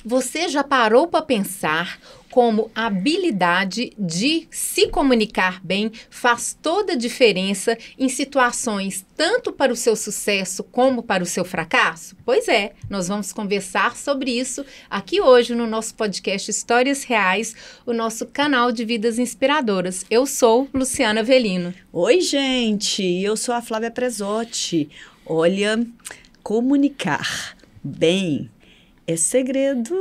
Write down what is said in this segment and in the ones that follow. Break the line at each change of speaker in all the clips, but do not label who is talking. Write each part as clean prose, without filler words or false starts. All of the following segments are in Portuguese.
Você já parou para pensar como a habilidade de se comunicar bem faz toda a diferença em situações tanto para o seu sucesso como para o seu fracasso? Pois é, nós vamos conversar sobre isso aqui hoje no nosso podcast Histórias Reais, o nosso canal de vidas inspiradoras. Eu sou Luciana Avelino.
Oi, gente, eu sou a Flávia Presotti. Olha, comunicar bem é segredo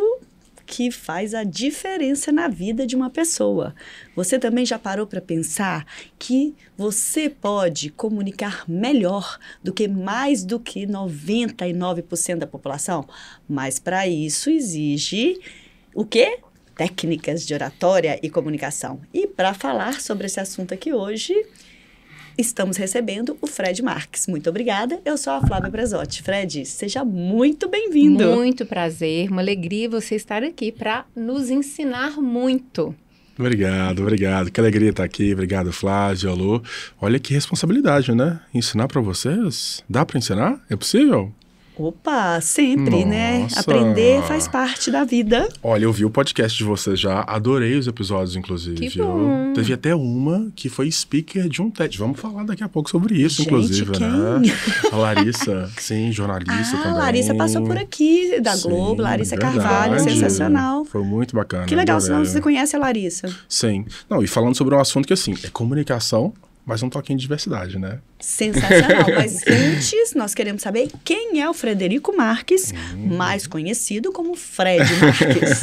que faz a diferença na vida de uma pessoa. Você também já parou para pensar que você pode comunicar melhor do que mais do que 99% da população? Mas para isso exige o quê? Técnicas de oratória e comunicação. E para falar sobre esse assunto aqui hoje, estamos recebendo o Fred Marques. Muito obrigada, eu sou a Flávia Presotti. Fred, seja muito bem-vindo.
Muito prazer, uma alegria você estar aqui para nos ensinar muito.
Obrigado. Que alegria estar aqui. Obrigado, Flávio, alô. Olha que responsabilidade, né? Ensinar para vocês? Dá para ensinar? É possível?
Opa, sempre, né? Aprender faz parte da vida.
Olha, eu vi o podcast de vocês já, adorei os episódios, inclusive.
Que bom.
Teve até uma que foi speaker de um TED. Vamos falar daqui a pouco sobre isso,
Gente,
inclusive,
quem?
né? A Larissa, sim, jornalista também.
A Larissa passou por aqui, da Globo, Larissa Carvalho, sensacional.
Foi muito bacana.
Que legal,
adorei.
senão você conhece a Larissa.
Sim. Não, e falando sobre um assunto que, assim, é comunicação, mas um toquinho de diversidade, né?
Sensacional, mas antes nós queremos saber quem é o Frederico Marques, mais conhecido como Fred Marques.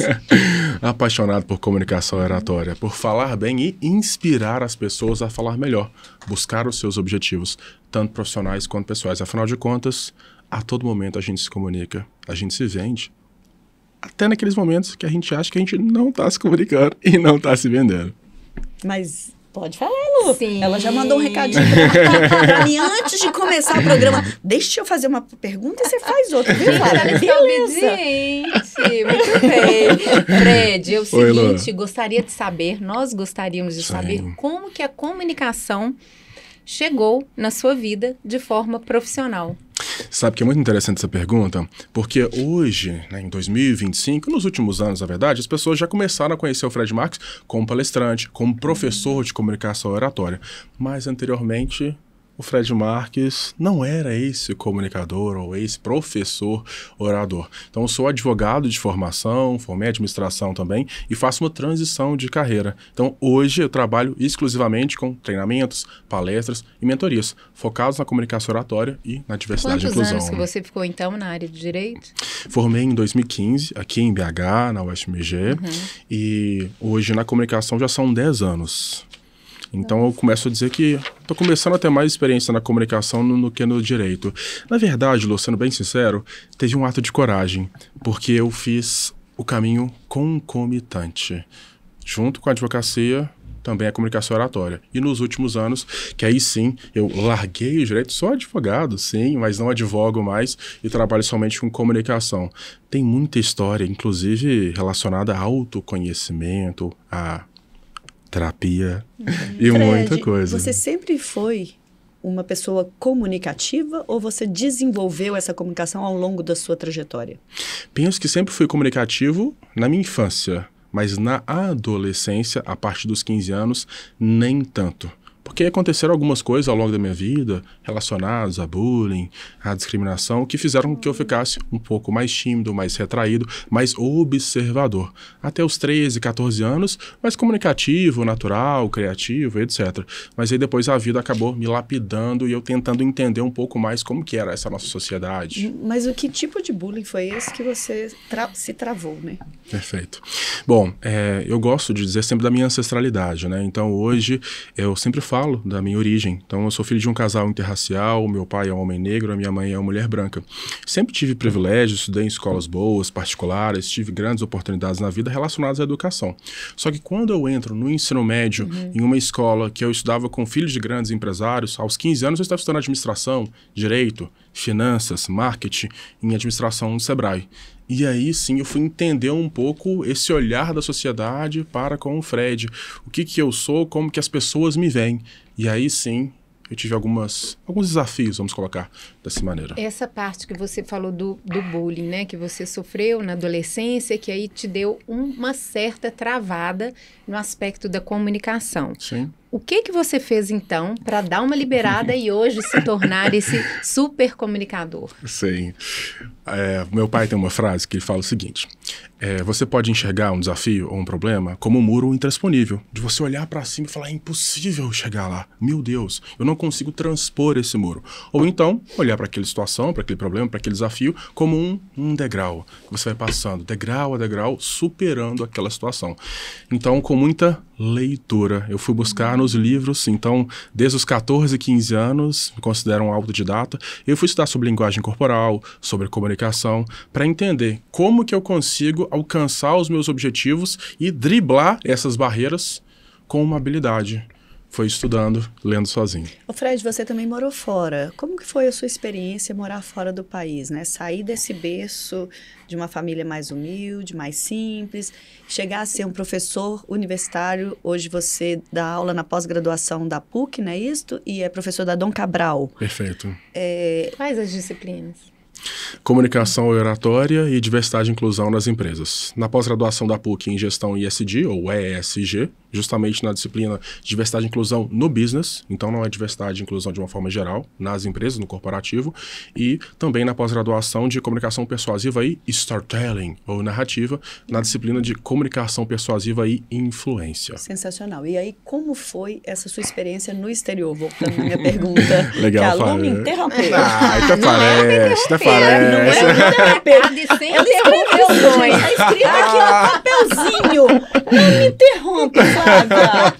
Apaixonado por comunicação oratória, por falar bem e inspirar as pessoas a falar melhor, buscar os seus objetivos, tanto profissionais quanto pessoais. Afinal de contas, a todo momento a gente se comunica, a gente se vende, até naqueles momentos que a gente acha que a gente não está se comunicando e não está se vendendo.
Mas pode falar, Lu.
Sim.
Ela já mandou um recadinho pra mim antes de começar o programa. Deixa eu fazer uma pergunta e você faz outra, viu, Flávia? Beleza.
Gente, muito bem. Fred, é o
Oi,
seguinte,
Lu.
gostaria de saber, nós gostaríamos de
Sim.
saber como que a comunicação chegou na sua vida de forma profissional.
Sabe que é muito interessante essa pergunta, porque hoje, né, em 2025, nos últimos anos, na verdade, as pessoas já começaram a conhecer o Fred Marques como palestrante, como professor de comunicação oratória. Mas anteriormente, o Fred Marques não era esse comunicador ou esse professor orador. Então, eu sou advogado de formação, formei administração também e faço uma transição de carreira. Então, hoje eu trabalho exclusivamente com treinamentos, palestras e mentorias, focados na comunicação oratória e na diversidade e
Quantos
inclusão.
anos que você ficou, então, na área de Direito?
Formei em 2015, aqui em BH, na UFMG, e hoje na comunicação já são 10 anos. Então eu começo a dizer que estou começando a ter mais experiência na comunicação do que no direito. Na verdade, Lu, sendo bem sincero, teve um ato de coragem, porque eu fiz o caminho concomitante. Junto com a advocacia, também a comunicação oratória. E nos últimos anos, que aí sim, eu larguei o direito, sou advogado, sim, mas não advogo mais e trabalho somente com comunicação. Tem muita história, inclusive relacionada a autoconhecimento, a terapia e
Fred,
muita coisa.
Você sempre foi uma pessoa comunicativa ou você desenvolveu essa comunicação ao longo da sua trajetória?
Penso que sempre fui comunicativo na minha infância, mas na adolescência, a partir dos 15 anos, nem tanto. Porque aconteceram algumas coisas ao longo da minha vida relacionadas a bullying, a discriminação, que fizeram com que eu ficasse um pouco mais tímido, mais retraído, mais observador. Até os 13, 14 anos, mais comunicativo, natural, criativo, etc. Mas aí depois a vida acabou me lapidando e eu tentando entender um pouco mais como que era essa nossa sociedade.
Mas o que tipo de bullying foi esse que você se travou, né?
Perfeito. Bom, eu gosto de dizer sempre da minha ancestralidade, né? Então hoje eu sempre falo da minha origem. Então eu sou filho de um casal interracial, meu pai é um homem negro, a minha mãe é uma mulher branca. Sempre tive privilégios, estudei em escolas boas, particulares, tive grandes oportunidades na vida relacionadas à educação. Só que quando eu entro no ensino médio, em uma escola que eu estudava com filhos de grandes empresários, aos 15 anos eu estava estudando administração, direito, finanças, marketing, em administração no Sebrae. E aí sim eu fui entender um pouco esse olhar da sociedade para com o Fred. O que que eu sou, como que as pessoas me veem. E aí sim eu tive alguns desafios, vamos colocar dessa maneira.
Essa parte que você falou do bullying, né? Que você sofreu na adolescência, que aí te deu uma certa travada no aspecto da comunicação.
Sim.
O que você fez, então, para dar uma liberada e hoje se tornar esse super comunicador?
Sim. Meu pai tem uma frase que ele fala o seguinte: você pode enxergar um desafio ou um problema como um muro intransponível, de você olhar para cima e falar, é impossível chegar lá, meu Deus, eu não consigo transpor esse muro. Ou então, olhar para aquela situação, para aquele problema, para aquele desafio, como um degrau, que você vai passando, degrau a degrau, superando aquela situação. Então, com muita leitura, eu fui buscar nos livros, então, desde os 14, 15 anos, me considero um autodidata, eu fui estudar sobre linguagem corporal, sobre comunicação, para entender como que eu consigo alcançar os meus objetivos e driblar essas barreiras com uma habilidade. Foi estudando, lendo sozinho.
Ô Fred, você também morou fora. Como que foi a sua experiência morar fora do país, né? Sair desse berço de uma família mais humilde, mais simples, chegar a ser um professor universitário. Hoje você dá aula na pós-graduação da PUC, não é isto? E é professor da Dom Cabral.
Perfeito.
Quais as disciplinas?
Comunicação oratória e diversidade e inclusão nas empresas. Na pós-graduação da PUC em gestão ISD, ou ESG, justamente na disciplina diversidade e inclusão no business, então não é diversidade e inclusão de uma forma geral, nas empresas, no corporativo, e também na pós-graduação de comunicação persuasiva e storytelling, ou narrativa, na disciplina de comunicação persuasiva e influência.
Sensacional. E aí, como foi essa sua experiência no exterior? Voltando à minha pergunta,
legal,
que a Lu me interrompeu.
Até parece, até parece.
Não é me interromper. Ela escreveu, gente, tá escrito aqui no papelzinho. Não me interrompe, Flávia.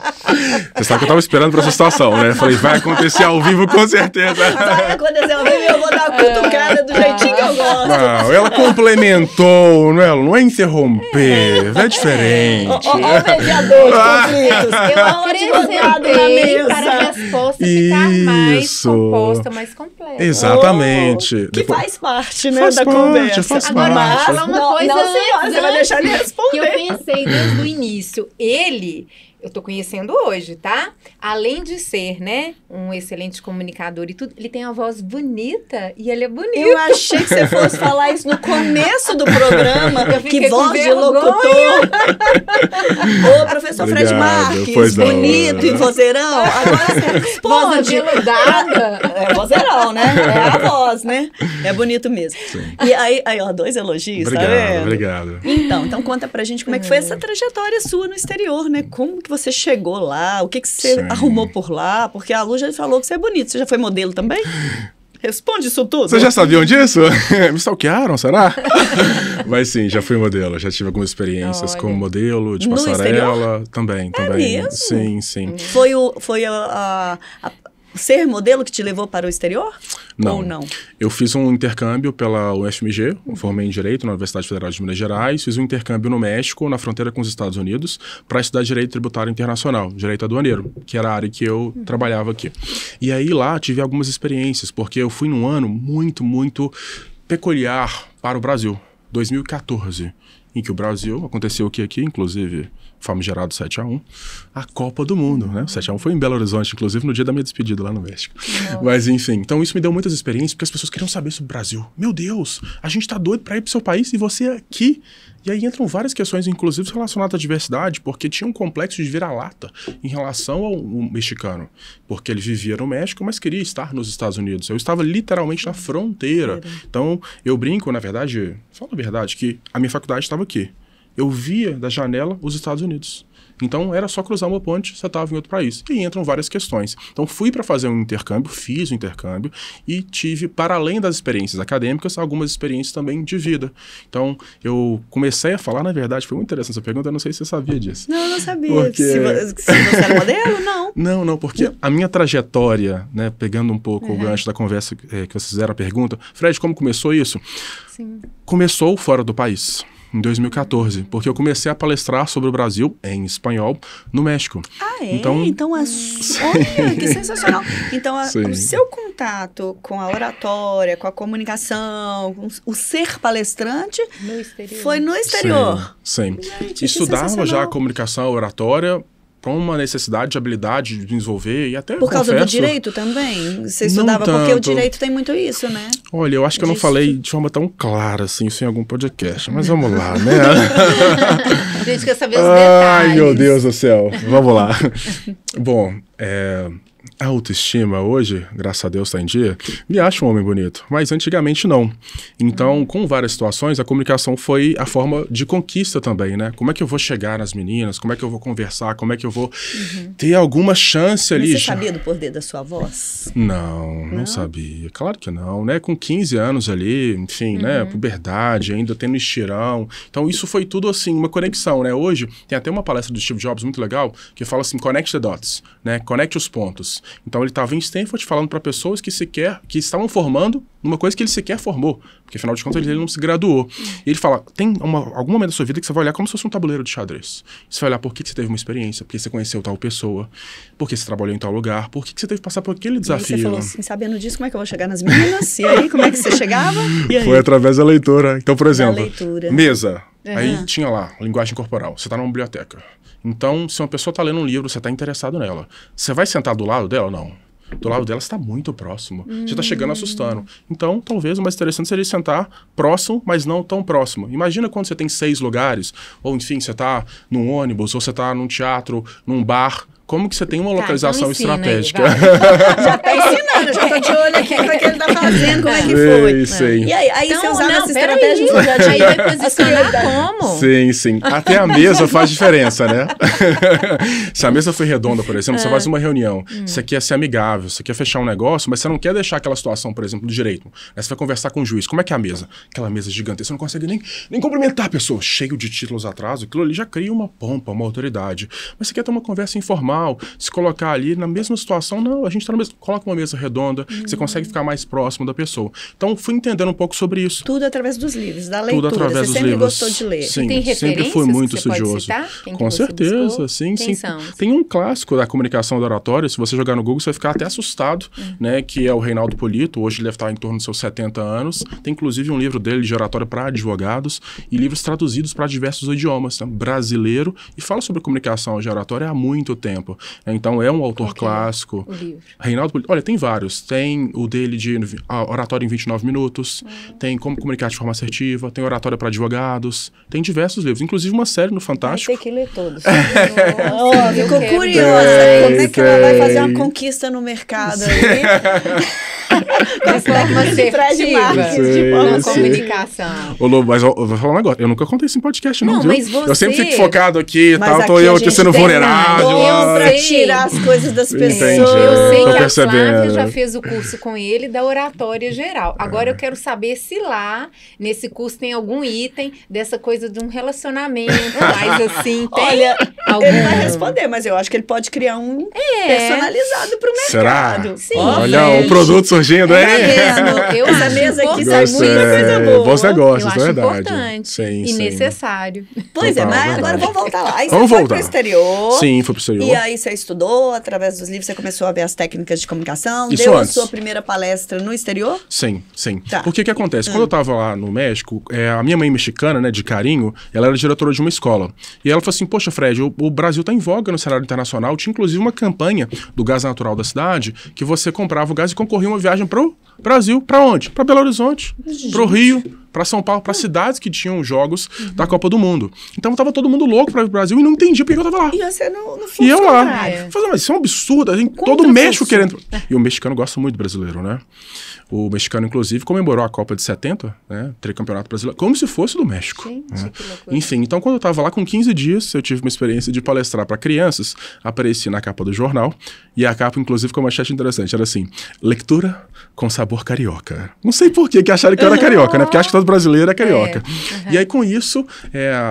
Você sabe que eu tava esperando pra essa situação, né? Falei, vai acontecer ao vivo com certeza.
Vai acontecer ao vivo e eu vou dar uma cutucada do jeitinho que eu gosto.
Não, ela complementou, não é interromper, é diferente.
Ó o mediador de conflitos.
Eu acrescentei para a resposta ficar mais composta, mais completa.
Exatamente.
Que faz parte, né,
faz
da
parte,
conversa.
faz
Agora,
parte.
vou falar uma coisa
não, senhora, você vai deixar ele responder.
que eu pensei desde o início. Eu tô conhecendo hoje, tá? Além de ser, né, um excelente comunicador e tudo, ele tem uma voz bonita e ele é bonito.
Eu achei que você fosse falar isso no começo do programa. Que voz de
vergonha.
locutor. Ô, professor Fred Marques, bonito e vozeirão. Agora você responde.
Voz aveludada.
É vozeirão, né? É a voz, né? É bonito mesmo. Sim. E aí, ó, 2 elogios,
obrigado,
tá vendo?
Obrigado.
Então conta pra gente como é que foi essa trajetória sua no exterior, né? Como que você chegou lá? O que você arrumou por lá? Porque a Lu já falou que você é bonito. Você já foi modelo também? Responde isso tudo.
Vocês já sabiam disso? Me stalkearam, será? Mas sim, já fui modelo. Já tive algumas experiências como modelo, de
no
passarela.
Exterior?
Também.
Mesmo?
Sim.
Foi ser modelo que te levou para o exterior?
Não.
Ou não?
Eu fiz um intercâmbio pela UFMG, formei em Direito na Universidade Federal de Minas Gerais, fiz um intercâmbio no México, na fronteira com os Estados Unidos, para estudar Direito Tributário Internacional, Direito Aduaneiro, que era a área que eu trabalhava aqui. E aí lá tive algumas experiências, porque eu fui num ano muito, muito peculiar para o Brasil, 2014, em que o Brasil, aconteceu o que aqui, inclusive, famigerado 7-1, a Copa do Mundo, né? O 7-1 foi em Belo Horizonte, inclusive, no dia da minha despedida lá no México. Nossa. Mas, enfim, então isso me deu muitas experiências, porque as pessoas queriam saber sobre o Brasil. Meu Deus, a gente tá doido pra ir pro seu país e você aqui. E aí entram várias questões, inclusive relacionadas à diversidade, porque tinha um complexo de vira-lata em relação ao mexicano, porque ele vivia no México, mas queria estar nos Estados Unidos. Eu estava literalmente na fronteira. Então, eu brinco, na verdade, falo a verdade, que a minha faculdade estava aqui. Eu via da janela os Estados Unidos. Então, era só cruzar uma ponte, você estava em outro país. E aí entram várias questões. Então, fui para fazer um intercâmbio, fiz o intercâmbio e tive, para além das experiências acadêmicas, algumas experiências também de vida. Então, eu comecei a falar, na verdade, foi muito interessante essa pergunta, eu não sei se você sabia disso.
Não, eu não sabia.
Porque...
Se você era modelo, não.
Não, porque a minha trajetória, né, pegando um pouco o gancho da conversa que vocês fizeram a pergunta, Fred, como começou isso?
Sim.
Começou fora do país. Em 2014, porque eu comecei a palestrar sobre o Brasil, em espanhol, no México.
Ah, é? Então olha, que sensacional. Então, o seu contato com a oratória, com a comunicação, com o ser palestrante, foi no exterior.
Sim. Estudava já a comunicação, a oratória, para uma necessidade de habilidade de desenvolver e até
Por causa do direito também? Você estudava porque o direito tem muito isso, né?
Olha, eu acho que eu não falei de forma tão clara assim isso em algum podcast, mas vamos lá, né?
A gente quer saber os detalhes.
Ai, meu Deus do céu. Vamos lá. Bom, a autoestima hoje, graças a Deus está em dia, me acha um homem bonito, mas antigamente não. Então, com várias situações, a comunicação foi a forma de conquista também, né? Como é que eu vou chegar nas meninas? Como é que eu vou conversar? Como é que eu vou ter alguma chance ali?
Mas você sabia do poder da sua voz?
Não sabia. Claro que não, né? Com 15 anos ali, enfim, né? Puberdade, ainda tendo estirão. Então, isso foi tudo, assim, uma conexão, né? Hoje, tem até uma palestra do Steve Jobs muito legal, que fala assim, connect the dots, né? Conecte os pontos. Então ele estava em Stanford falando para pessoas que estavam formando uma coisa que ele sequer formou, porque afinal de contas ele não se graduou. E ele fala, tem algum momento da sua vida que você vai olhar como se fosse um tabuleiro de xadrez. Você vai olhar por que você teve uma experiência, porque você conheceu tal pessoa, porque você trabalhou em tal lugar, por que você teve que passar por aquele desafio.
E aí você falou assim, sabendo disso, como é que eu vou chegar nas meninas? E aí, como é que você chegava?
Foi através da leitura. Então, por exemplo, mesa. Aí tinha lá, linguagem corporal. Você está numa biblioteca. Então, se uma pessoa está lendo um livro, você está interessado nela. Você vai sentar do lado dela? Não. Do lado dela você está muito próximo. Você está chegando assustando. Então, talvez o mais interessante seria sentar próximo, mas não tão próximo. Imagina quando você tem 6 lugares, ou enfim, você está num ônibus, ou você está num teatro, num bar. Como que você tem uma localização estratégica?
Aí, já tá ensinando, já tô de olho aqui, como é que ele tá fazendo, como é que foi.
Sim.
E aí
então,
você usava essa
estratégia, aí vai posicionar como?
Sim. Até a mesa faz diferença, né? Se a mesa foi redonda, por exemplo, você faz uma reunião, você quer ser amigável, você quer fechar um negócio, mas você não quer deixar aquela situação, por exemplo, do direito. Aí você vai conversar com o juiz. Como é que é a mesa? Aquela mesa gigantesca, você não consegue nem cumprimentar a pessoa. Cheio de títulos atrás, aquilo ali já cria uma pompa, uma autoridade. Mas você quer ter uma conversa informal, se colocar ali na mesma situação, não, a gente tá na mesma, coloca uma mesa redonda, você consegue ficar mais próximo da pessoa. Então, fui entendendo um pouco sobre isso.
Tudo através dos livros, da leitura.
Tudo através
você
dos
sempre
livros.
Gostou de ler.
Sim,
tem
sempre fui muito estudioso. Com certeza, sim.
São?
Tem um clássico da comunicação da oratória, se você jogar no Google, você vai ficar até assustado, né, que é o Reinaldo Polito, hoje ele deve estar em torno dos seus 70 anos. Tem inclusive um livro dele de oratória para advogados e livros traduzidos para diversos idiomas, né, brasileiro, e fala sobre comunicação de oratória há muito tempo. Então, é um autor clássico.
O livro.
Reinaldo Polito. Olha, tem vários. Tem o dele de oratória em 29 minutos, tem como comunicar de forma assertiva, tem oratória para advogados, tem diversos livros, inclusive uma série no Fantástico.
Vai ter que ler todos. Ficou curiosa. Como é que ela vai fazer uma conquista no mercado aí?
De forma assertiva, na comunicação.
Ô, Lobo, mas eu vou falar um negócio. Eu nunca contei isso em podcast, não, viu?
Mas você...
Eu sempre fico focado aqui e tal, tô
aqui
eu aqui sendo vulnerável.
Pra tirar as coisas das pessoas.
Eu sei que a
percebendo.
Flávia já fez o curso com ele da oratória geral. Agora eu quero saber se lá, nesse curso, tem algum item dessa coisa de um relacionamento, mais assim, tem?
Olha,
algum...
ele vai responder, mas eu acho que ele pode criar um personalizado pro mercado.
Será?
Sim.
Olha, o produto surgindo aí.
Essa mesa aqui sai muita coisa boa.
Bons negócios,
eu acho
verdade.
importante
Sim,
e necessário.
Pois
Total,
mas
verdade.
agora vamos voltar lá. Aí
Vamos
você foi
voltar.
pro exterior.
Sim, fui pro exterior.
E aí você estudou, através dos livros, você começou a ver as técnicas de comunicação.
Isso
deu
antes.
a sua primeira palestra no exterior?
Sim.
Tá.
Porque o que acontece? Quando eu tava lá no México, a minha mãe mexicana, né, de carinho, ela era diretora de uma escola. E ela falou assim, poxa, Fred, o Brasil tá em voga no cenário internacional. Tinha inclusive uma campanha do gás natural da cidade, que você comprava o gás e concorria uma viagem pro Brasil. Pra onde? Pra Belo Horizonte, pro Rio, pra São Paulo, pra cidades que tinham jogos da Copa do Mundo. Então tava todo mundo louco pra ir pro Brasil e não entendia por que eu tava lá.
E você no fluxo
E eu lá.
contrário.
Falei, mas isso é um absurdo. Assim, todo o México querendo. E o mexicano gosta muito do brasileiro, né? O mexicano, inclusive, comemorou a Copa de 70, né? Tricampeonato brasileiro, como se fosse do México.
Gente,
né?
que loucura.
Enfim, então quando eu tava lá com 15 dias, eu tive uma experiência de palestrar para crianças, apareci na capa do jornal, e a capa, inclusive, com uma chat interessante, era assim, leitura com sabor carioca. Não sei por que acharam que eu era carioca, né? Porque acho que todo brasileiro é carioca. E aí, com isso,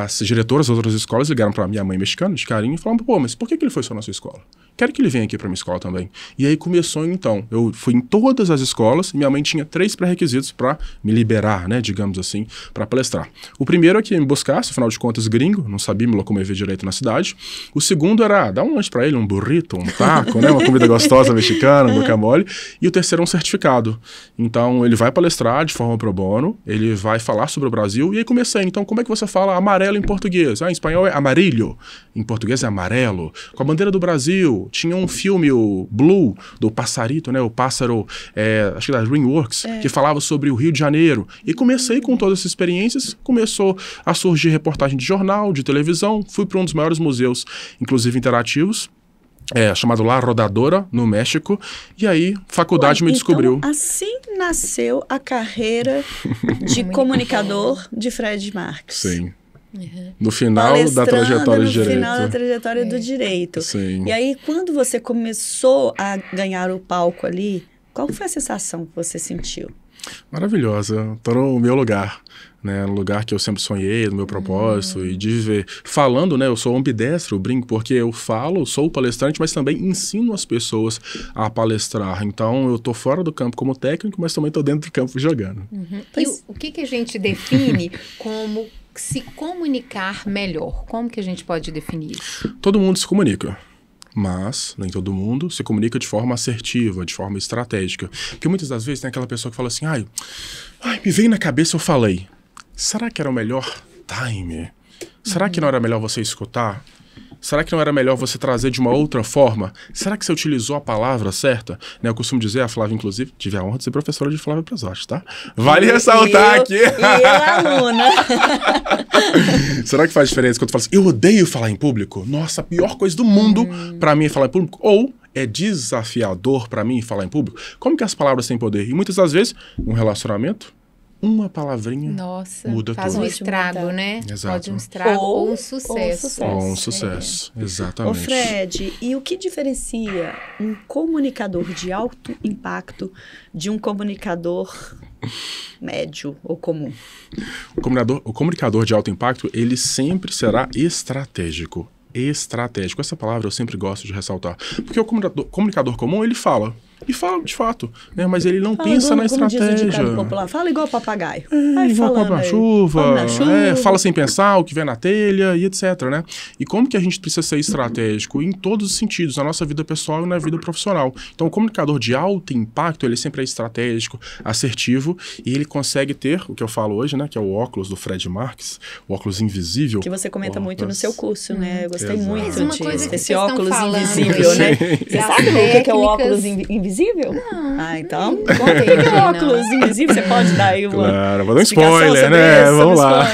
as diretoras das outras escolas ligaram pra minha mãe mexicana, de carinho, e falaram, pô, mas por que ele foi só na sua escola? Quero que ele venha aqui pra minha escola também. E aí começou, então, eu fui em todas as escolas, e minha mãe tinha 3 pré-requisitos pra me liberar, né, digamos assim, pra palestrar. O primeiro é que me buscasse, afinal de contas, gringo, não sabia me locomover direito na cidade. O segundo era dar um lanche pra ele, um burrito, um taco, né, uma comida gostosa mexicana, um guacamole. E o terceiro é um certificado. Então, ele vai palestrar de forma pro bono, ele vai falar sobre o Brasil. E aí comecei. Então, como é que você fala amarelo em português? Em espanhol é amarillo. Em português é amarelo. Com a bandeira do Brasil, tinha um filme, o Blue, do Passarito, né? O pássaro, acho que da DreamWorks, que falava sobre o Rio de Janeiro. E comecei com todas essas experiências. Começou a surgir reportagem de jornal, de televisão. Fui para um dos maiores museus, inclusive interativos, chamado La Rodadora, no México, e aí faculdade me descobriu.
Então, assim nasceu a carreira de comunicador de Fred Marques.
Sim. No final da trajetória de direito.
No final da trajetória do direito.
Sim.
E aí, quando você começou a ganhar o palco ali, qual foi a sensação que você sentiu?
Maravilhosa. Estou no meu lugar. Né, no lugar que eu sempre sonhei, no meu propósito, e de viver. Falando, né, eu sou ambidestro, eu brinco, porque eu falo, sou palestrante, mas também ensino as pessoas a palestrar. Então, eu tô fora do campo como técnico, mas também tô dentro do campo jogando.
E o que a gente define como se comunicar melhor? Como que a gente pode definir isso?
Todo mundo se comunica. Mas nem todo mundo se comunica de forma assertiva, de forma estratégica. Porque muitas das vezes tem aquela pessoa que fala assim, ai, me veio na cabeça, eu falei. Será que era o melhor time? Será que não era melhor você escutar? Será que não era melhor você trazer de uma outra forma? Será que você utilizou a palavra certa? Né, eu costumo dizer, a Flávia, inclusive, tive a honra de ser professora de Flávia Presotti, tá? Vale ressaltar aqui.
E eu, aluna.
Será que faz diferença quando eu falo assim, eu odeio falar em público? Nossa, a pior coisa do mundo pra mim é falar em público. Ou é desafiador pra mim falar em público? Como que as palavras têm poder? E muitas das vezes, um relacionamento, uma palavrinha muda
faz
tudo.
Um estrago, né?
Exato.
Pode um estrago ou um sucesso.
Ou um sucesso, exatamente.
Ô Fred, e o que diferencia um comunicador de alto impacto de um comunicador médio ou comum?
O comunicador de alto impacto, ele sempre será estratégico. Estratégico. Essa palavra eu sempre gosto de ressaltar. Porque o comunicador comum, ele fala. E fala de fato, né? Mas ele não pensa na estratégia.
Diz o ditado popular, fala igual papagaio.
Igual papo na chuva, fala sem pensar o que vem na telha e etc, né? E como que a gente precisa ser estratégico em todos os sentidos, na nossa vida pessoal e na vida profissional. Então, o comunicador de alto impacto, ele sempre é estratégico, assertivo, e ele consegue ter, o que eu falo hoje, né? Que é o óculos do Fred Marques, o óculos invisível.
Que você comenta muito no seu curso, né? Eu gostei
Exato.
muito
Uma coisa
desse óculos
falando,
invisível, né? Você sabe o que é o óculos invisível?
Não.
Então, conta aí. O que é óculos invisível? Você pode dar aí uma
Claro, vou dar um spoiler, né?
Isso,
vamos lá.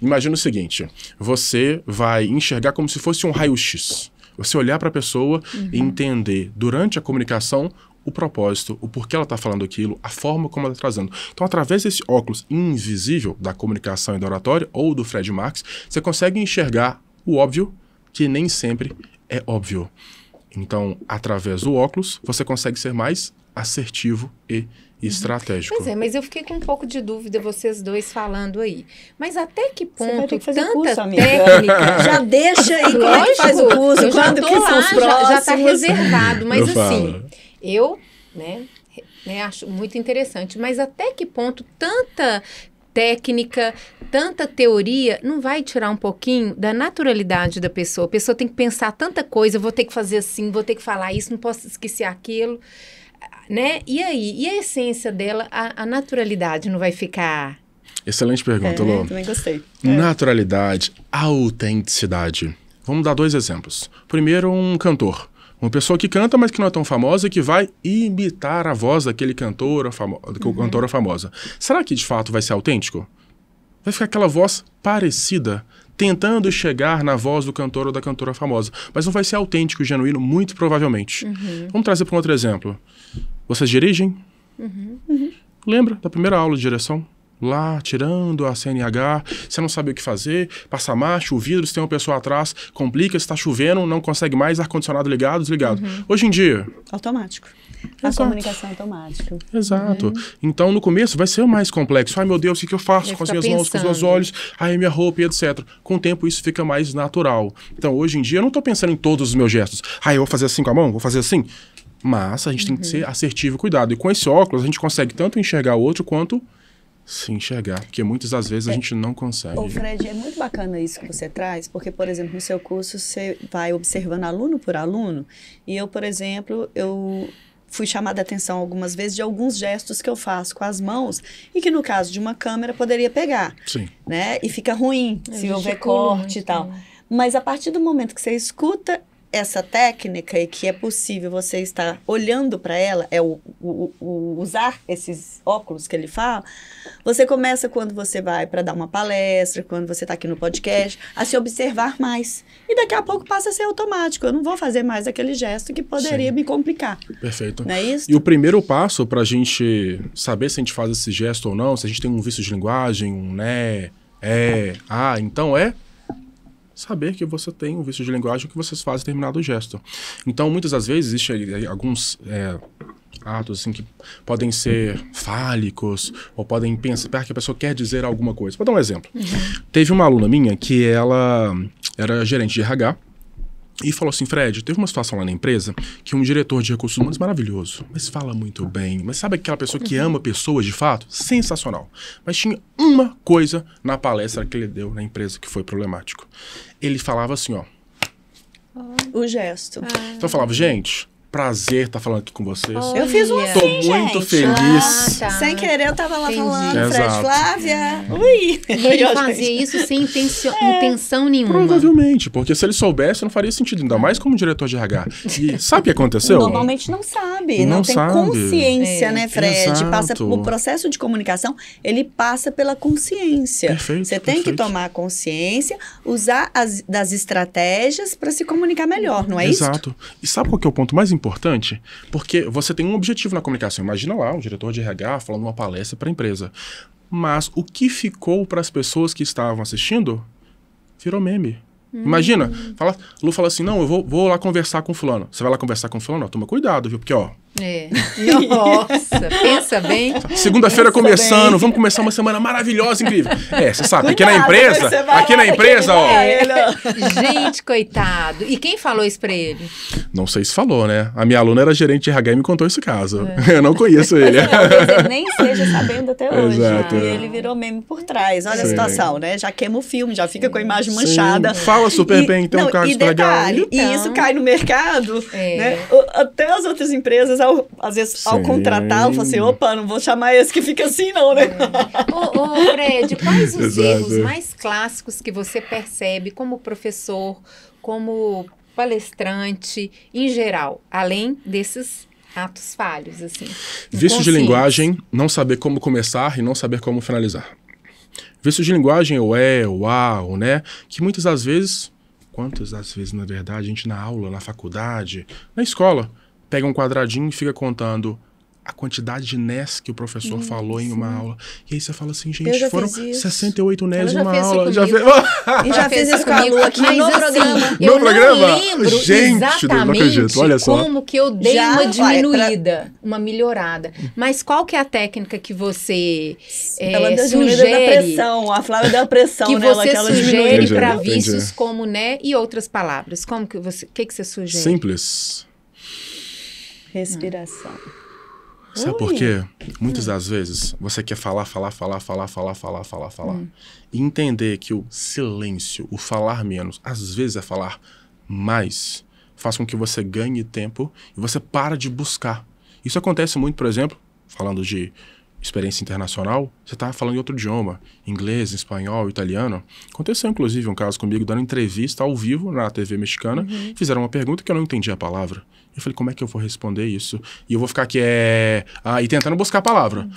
Imagina o seguinte, você vai enxergar como se fosse um raio-x. Você olhar para a pessoa e entender, durante a comunicação, o propósito, o porquê ela está falando aquilo, a forma como ela está trazendo. Então, através desse óculos invisível da comunicação e da oratória, ou do Fred Marques, você consegue enxergar o óbvio, que nem sempre é óbvio. Então, através do óculos, você consegue ser mais assertivo e estratégico.
Pois é, mas eu fiquei com um pouco de dúvida, vocês dois falando aí. Mas até que ponto
você vai ter que fazer
tanta
curso, amiga.
técnica...
Já deixa aí como é que
Lógico,
faz o curso,
eu já
quando
tô
que são
lá,
os próximos.
já tá reservado, mas
Eu
assim,
falo.
eu, né, acho muito interessante, mas até que ponto tanta técnica, tanta teoria, não vai tirar um pouquinho da naturalidade da pessoa? A pessoa tem que pensar tanta coisa, vou ter que fazer assim, vou ter que falar isso, não posso esquecer aquilo, né? E aí? E a essência dela, a naturalidade não vai ficar...
Excelente pergunta, Lô.
Também gostei.
Naturalidade, autenticidade. Vamos dar 2 exemplos. Primeiro, um cantor. Uma pessoa que canta, mas que não é tão famosa e que vai imitar a voz daquele cantora famosa. Será que de fato vai ser autêntico? Vai ficar aquela voz parecida, tentando chegar na voz do cantor ou da cantora famosa. Mas não vai ser autêntico e genuíno, muito provavelmente. Vamos trazer para um outro exemplo. Vocês dirigem? Lembra da primeira aula de direção? Lá, tirando a CNH, você não sabe o que fazer, passa marcha, o vidro, se tem uma pessoa atrás, complica, se está chovendo, não consegue mais, ar-condicionado ligado, desligado. Hoje em dia...
Automático. A comunicação é automática.
Exato. Então, no começo, vai ser mais complexo. Ai, meu Deus, o que eu faço com as minhas mãos, com os meus olhos? Ai, minha roupa e etc. Com o tempo, isso fica mais natural. Então, hoje em dia, eu não estou pensando em todos os meus gestos. Ai, eu vou fazer assim com a mão, vou fazer assim. Mas a gente tem que ser assertivo e cuidado. E com esse óculos, a gente consegue tanto enxergar o outro, quanto se enxergar. Porque muitas das vezes a gente não consegue.
Ô, Fred, é muito bacana isso que você traz, porque, por exemplo, no seu curso, você vai observando aluno por aluno. E eu, por exemplo, eu fui chamada a atenção algumas vezes de alguns gestos que eu faço com as mãos e que no caso de uma câmera poderia pegar,
Sim.
né? E fica ruim se houver
gesticulo
corte e tal. Mas a partir do momento que você escuta essa técnica e que é possível você estar olhando para ela, usar esses óculos que ele fala, você começa quando você vai para dar uma palestra, quando você está aqui no podcast, a se observar mais. E daqui a pouco passa a ser automático. Eu não vou fazer mais aquele gesto que poderia me complicar.
Perfeito.
Não é isso?
E o primeiro passo para a gente saber se a gente faz esse gesto ou não, se a gente tem um vício de linguagem, um né, então saber que você tem um vício de linguagem que vocês fazem determinado gesto. Então, muitas das vezes, existem alguns atos assim, que podem ser fálicos ou podem pensar que a pessoa quer dizer alguma coisa. Vou dar um exemplo. Teve uma aluna minha que ela era gerente de RH e falou assim, Fred, teve uma situação lá na empresa que um diretor de recursos humanos maravilhoso, mas fala muito bem, mas sabe aquela pessoa que ama pessoas de fato? Sensacional. Mas tinha uma coisa na palestra que ele deu na empresa que foi problemático. Ele falava assim, ó.
O gesto.
Então eu falava, gente, prazer estar falando aqui com vocês.
Eu fiz um
Tô
assim,
muito
gente.
feliz.
Sem querer, eu tava lá falando, Fred,
Exato.
Flávia, ui.
E ele fazia isso sem intenção nenhuma.
Provavelmente, porque se ele soubesse, não faria sentido, ainda mais como diretor de RH. E sabe o que aconteceu?
Normalmente não sabe, não tem
sabe.
consciência, né, Fred?
Exato.
Passa, o processo de comunicação, ele passa pela consciência.
Perfeito,
Você tem que
perfeito.
tomar consciência, usar das estratégias para se comunicar melhor, não é isso?
Exato. E sabe qual que é o ponto mais importante? Porque você tem um objetivo na comunicação. Imagina lá, um diretor de RH falando uma palestra para a empresa. Mas o que ficou para as pessoas que estavam assistindo virou meme. Imagina, Lu fala assim, não, eu vou lá conversar com fulano. Você vai lá conversar com fulano? Ó, toma cuidado, viu? Porque, ó...
Nossa, pensa bem.
Segunda-feira começando, vamos começar uma semana maravilhosa, incrível. Você sabe,
Cuidado,
aqui na empresa, ó...
Gente, coitado. E quem falou isso pra ele?
Não sei se falou, né? A minha aluna era gerente de RH e me contou esse caso. Eu não conheço ele.
Talvez ele nem esteja sabendo até hoje.
Exato.
E ele virou meme por trás. Olha a
Sim.
situação, né? Já queima o filme, já fica com a imagem manchada.
Sim, fala super bem, tem um cargo super legal.
E
Então.
isso cai no mercado, né? Até as outras empresas, às vezes, ao
Sim.
contratá-lo, falam assim, opa, não vou chamar esse que fica assim, não, né?
Ô, Fred, quais os
Exato.
erros mais clássicos que você percebe como professor, como palestrante, em geral, além desses atos falhos, assim?
Vício de
inconscientes?
linguagem, não saber como começar e não saber como finalizar. Vício de linguagem, ou ou né? Que muitas das vezes, quantas das vezes, na verdade, a gente na aula, na faculdade, na escola, pega um quadradinho e fica contando a quantidade de nés que o professor falou em uma aula. E aí você fala assim,
Eu
gente,
já
foram
fiz isso.
68 nés em
já
uma
fiz isso
aula. Já
comigo.
E já fez isso com a Lu aqui
mas
no
assim,
programa.
eu
No programa?
não lembro
Gente, não
exatamente
acredito, olha só.
como que eu dei
Já
uma
vai
diminuída, uma melhorada. Mas qual que é a técnica que você
Ela deu diminuída da
sugere?
pressão. A Flávia deu a pressão
Que
nela,
você
que ela
sugere
Entendi,
para
entendi.
vícios como né e outras palavras. Como que você, o que você sugere?
Simples.
Respiração.
Sabe por quê? Muitas das vezes você quer falar. E entender que o silêncio, o falar menos, às vezes é falar mais, faz com que você ganhe tempo e você para de buscar. Isso acontece muito, por exemplo, falando de experiência internacional, você está falando em outro idioma, inglês, espanhol, italiano. Aconteceu, inclusive, um caso comigo, dando entrevista ao vivo na TV mexicana, fizeram uma pergunta que eu não entendi a palavra. Eu falei, como é que eu vou responder isso? E eu vou ficar aqui, e tentando buscar a palavra.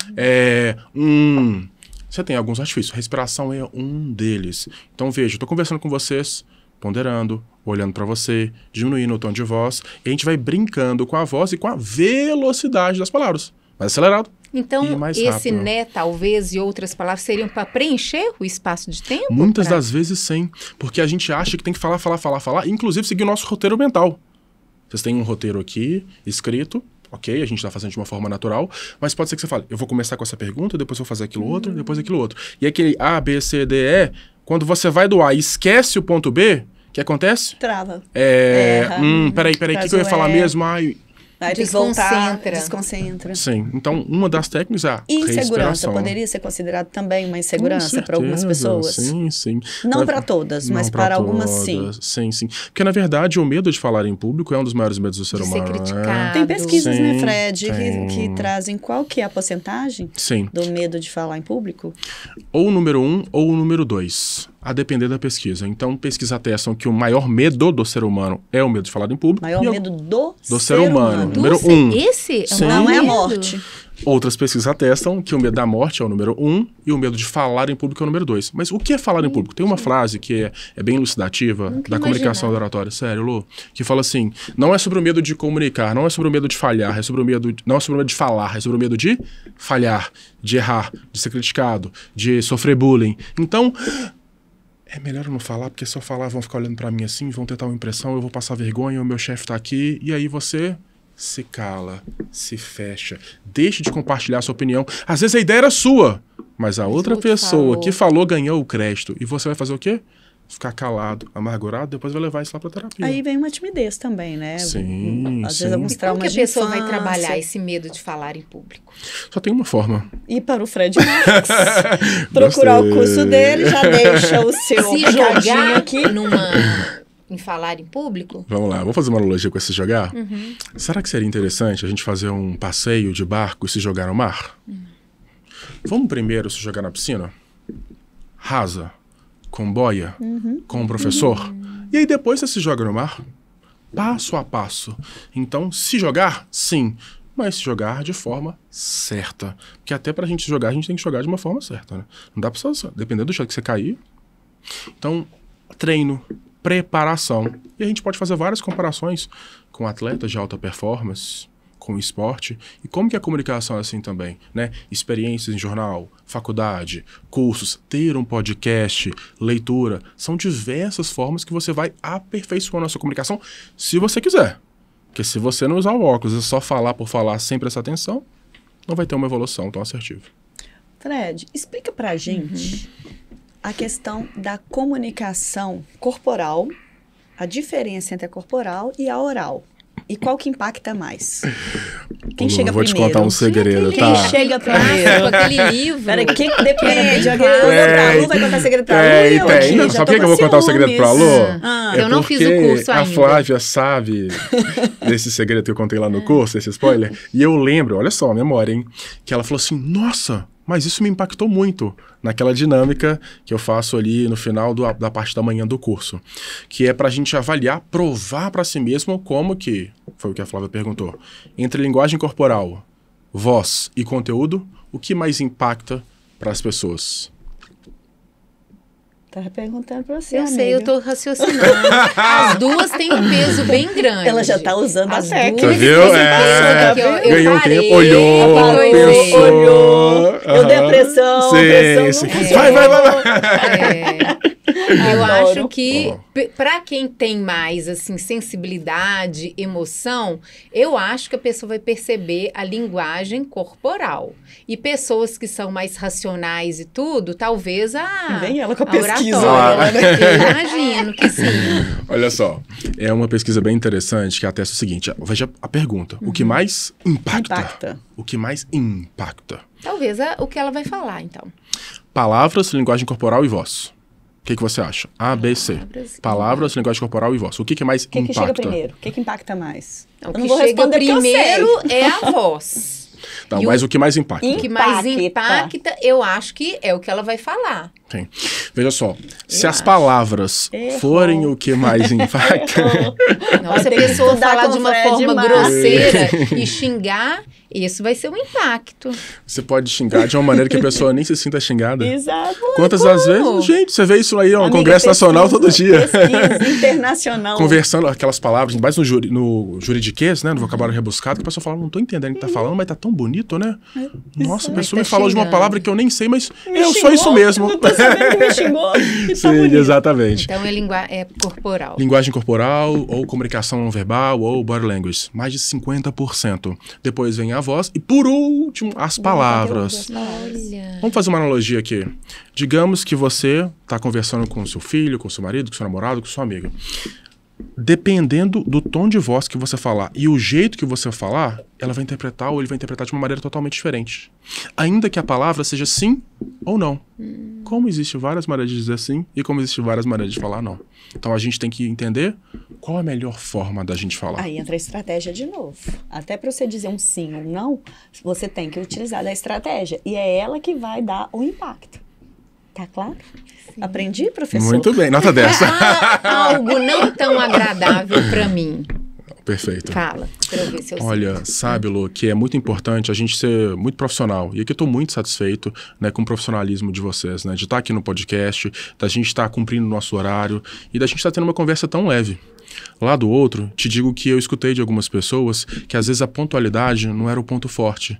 Você tem alguns artifícios, respiração é um deles. Então, veja, eu estou conversando com vocês, ponderando, olhando para você, diminuindo o tom de voz, e a gente vai brincando com a voz e com a velocidade das palavras. Mais acelerado.
Então,
E mais
esse
rápido.
né, talvez, e outras palavras seriam para preencher o espaço de tempo?
Muitas das vezes sim, porque a gente acha que tem que falar, inclusive seguir o nosso roteiro mental. Vocês têm um roteiro aqui, escrito, ok, a gente está fazendo de uma forma natural, mas pode ser que você fale, eu vou começar com essa pergunta, depois eu vou fazer aquilo outro, depois aquilo outro. E aquele A, B, C, D, E, quando você vai do A e esquece o ponto B, o que acontece?
Trava.
Peraí, o que eu ia falar mesmo?
Aí tem que voltar,
Desconcentra.
desconcentra.
Sim. Então, uma das técnicas é a
E insegurança
respiração.
poderia ser considerado também uma insegurança
Com
para algumas
certeza,
pessoas?
Sim, sim.
Não para todas, mas
Não pra
para algumas sim.
todas. Sim, sim. Porque, na verdade, o medo de falar em público é um dos maiores medos do ser
De ser
humano.
criticado.
Tem pesquisas,
Sim,
né, Fred,
tem.
que trazem qual que é a porcentagem
Sim.
do medo de falar em público?
Ou o número 1 ou o número 2, a depender da pesquisa. Então, pesquisas atestam que o maior medo do ser humano é o medo de falar em público.
Maior
e
medo do
ser humano. Número
Do
1.
Esse é
Sim.
o
Não é a
medo?
morte.
Outras pesquisas atestam que o medo da morte é o número 1 e o medo de falar em público é o número 2. Mas o que é falar em público? Tem uma frase que é bem elucidativa da comunicação da oratória, sério, Lu, que fala assim, não é sobre o medo de comunicar, não é sobre o medo de falhar, é sobre o medo não é sobre o medo de falar, é sobre o medo de falhar, de errar, de ser criticado, de sofrer bullying. Então, é melhor eu não falar, porque se eu falar vão ficar olhando pra mim assim, vão tentar uma impressão, eu vou passar vergonha, o meu chefe tá aqui, e aí você se cala, se fecha, deixe de compartilhar a sua opinião. Às vezes a ideia era sua, mas a outra
outro
pessoa
falou.
que falou ganhou o crédito. E você vai fazer o quê? Ficar calado, amargurado, depois vai levar isso lá pra terapia.
Aí vem uma timidez também, né?
Sim,
Às
sim.
vezes alguns
E como que
traumas
a
de
pessoa vai
infância.
trabalhar esse medo de falar em público?
Só tem uma forma.
E para o Fred Marques, procurar o curso dele, já deixa o seu
Se
recadinho
jogar
aqui.
em falar em público?
Vamos lá, vou fazer uma analogia com esse jogar? Será que seria interessante a gente fazer um passeio de barco e se jogar no mar? Vamos primeiro se jogar na piscina? Rasa, com boia, com o professor. E aí depois você se joga no mar, passo a passo. Então, se jogar, sim, mas se jogar de forma certa. Porque até pra gente jogar, a gente tem que jogar de uma forma certa, né? Não dá pra só, dependendo do jeito que você cair. Então, treino, preparação. E a gente pode fazer várias comparações com atletas de alta performance, com o esporte, e como que a comunicação é assim também, né? Experiências em jornal, faculdade, cursos, ter um podcast, leitura, são diversas formas que você vai aperfeiçoando a sua comunicação, se você quiser. Porque se você não usar o óculos e só falar por falar sem prestar atenção, não vai ter uma evolução tão assertiva.
Fred, explica pra gente a questão da comunicação corporal, a diferença entre a corporal e a oral. E qual que impacta mais? Quem chega
eu vou
primeiro?
te contar um segredo,
Quem
tá?
chega
Com
primeiro?
aquele livro.
Peraí, quem depende?
Era bem
A Lu vai contar segredo pra Lu e eu aqui, já
Sabe
tô
por que eu
com
vou contar o segredo pra Lu?
ciúmes.
Eu não fiz o curso
a
ainda.
Flávia sabe desse segredo que eu contei lá no curso, esse spoiler. E eu lembro, olha só, a memória, hein? Que ela falou assim, nossa, mas isso me impactou muito naquela dinâmica que eu faço ali no final da parte da manhã do curso. Que é pra gente avaliar, provar pra si mesmo como que, foi o que a Flávia perguntou, entre linguagem corporal, voz e conteúdo, o que mais impacta para as pessoas?
Tava perguntando pra você,
Eu
amiga.
sei, eu tô raciocinando. As duas têm um peso bem grande.
Ela já tá usando a
As
técnica.
duas
Viu?
têm um
É.
peso, que eu
Ganhou um
parei,
tempo, olhou,
eu valorizei.
pensou.
olhou. Eu dei a pressão,
Sim,
a pressão não
sim.
funciona.
É. Eu
Adoro.
acho que, para quem tem mais, assim, sensibilidade, emoção, eu acho que a pessoa vai perceber a linguagem corporal. E pessoas que são mais racionais e tudo, talvez
Vem ela com a
oratória.
pesquisa.
Eu imagino que sim.
Olha só, é uma pesquisa bem interessante que atesta o seguinte, veja a pergunta, o que mais impacta? O que mais impacta?
Talvez o que ela vai falar, então.
Palavras, linguagem corporal e voz. O que você acha? A, B, C.
Palavras,
Palavras, linguagem corporal e voz. O que mais
O que
impacta?
chega primeiro? O que impacta mais?
O
Eu
que
não vou
chega
responder porque eu
primeiro
sei.
é a voz.
Tá,
E
mas o que mais impacta?
O que mais
Impacta.
impacta, eu acho que é o que ela vai falar.
Tem. Veja só, se as
acho.
palavras
Errou.
forem o que mais impacta...
Nossa, se a
Tem que
pessoa
estudar
falar
com
de uma
Fred
forma
Marques.
grosseira e xingar, isso vai ser um impacto.
Você pode xingar de uma maneira que a pessoa nem se sinta xingada.
Exato.
Quantas das vezes, gente, você vê isso aí, ó, no
Amiga,
Congresso Nacional todo dia.
Pesquisa internacional.
Conversando aquelas palavras, mais no juridiquês, né, no vocabulário rebuscado, que a pessoa fala, não tô entendendo o que tá falando, mas tá tão bonito, né? Nossa, a pessoa
Tá
me falou de uma
xingando.
palavra que eu nem sei, mas
Me
eu sou
xingou,
isso mesmo.
Não tô sabendo que me xingou. E tá
Sim,
bonito.
exatamente.
Então é corporal.
Linguagem corporal, ou comunicação não verbal, ou body language. Mais de 50%. Depois vem a voz e, por último, as palavras.
Olha.
Vamos fazer uma analogia aqui. Digamos que você está conversando com o seu filho, com o seu marido, com o seu namorado, com sua amiga. dependendo do tom de voz que você falar e o jeito que você falar, ela vai interpretar ou ele vai interpretar de uma maneira totalmente diferente. Ainda que a palavra seja sim ou não. Como existem várias maneiras de dizer sim e como existem várias maneiras de falar não. Então a gente tem que entender qual é a melhor forma da gente falar.
Aí entra a estratégia de novo. Até para você dizer um sim ou um não, você tem que utilizar da estratégia. E é ela que vai dar o impacto. Tá claro? Sim. Aprendi, professor?
Muito bem, nota 10.
Algo não tão agradável para mim.
Perfeito.
Fala, pra eu ver se eu
Olha,
sinto.
sabe, Lu, que é muito importante a gente ser muito profissional. E aqui eu estou muito satisfeito, né, com o profissionalismo de vocês, né? De estar aqui no podcast, da gente estar cumprindo o nosso horário e da gente estar tendo uma conversa tão leve. Lá do outro, te digo que eu escutei de algumas pessoas que às vezes a pontualidade não era o ponto forte.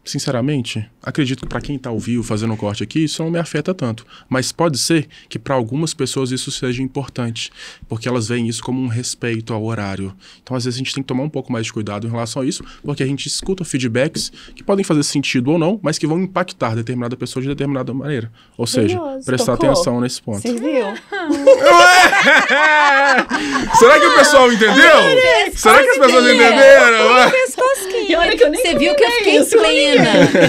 Sinceramente, acredito que para quem está ao vivo fazendo um corte aqui, isso não me afeta tanto. Mas pode ser que para algumas pessoas isso seja importante, porque elas veem isso como um respeito ao horário. Então, às vezes, a gente tem que tomar um pouco mais de cuidado em relação a isso, porque a gente escuta feedbacks que podem fazer sentido ou não, mas que vão impactar determinada pessoa de determinada maneira. Ou seja, prestar atenção nesse ponto.
Você viu?
Será que o pessoal entendeu? Será que as pessoas entenderam?
E olha que eu nem
Você viu que eu fiquei plena.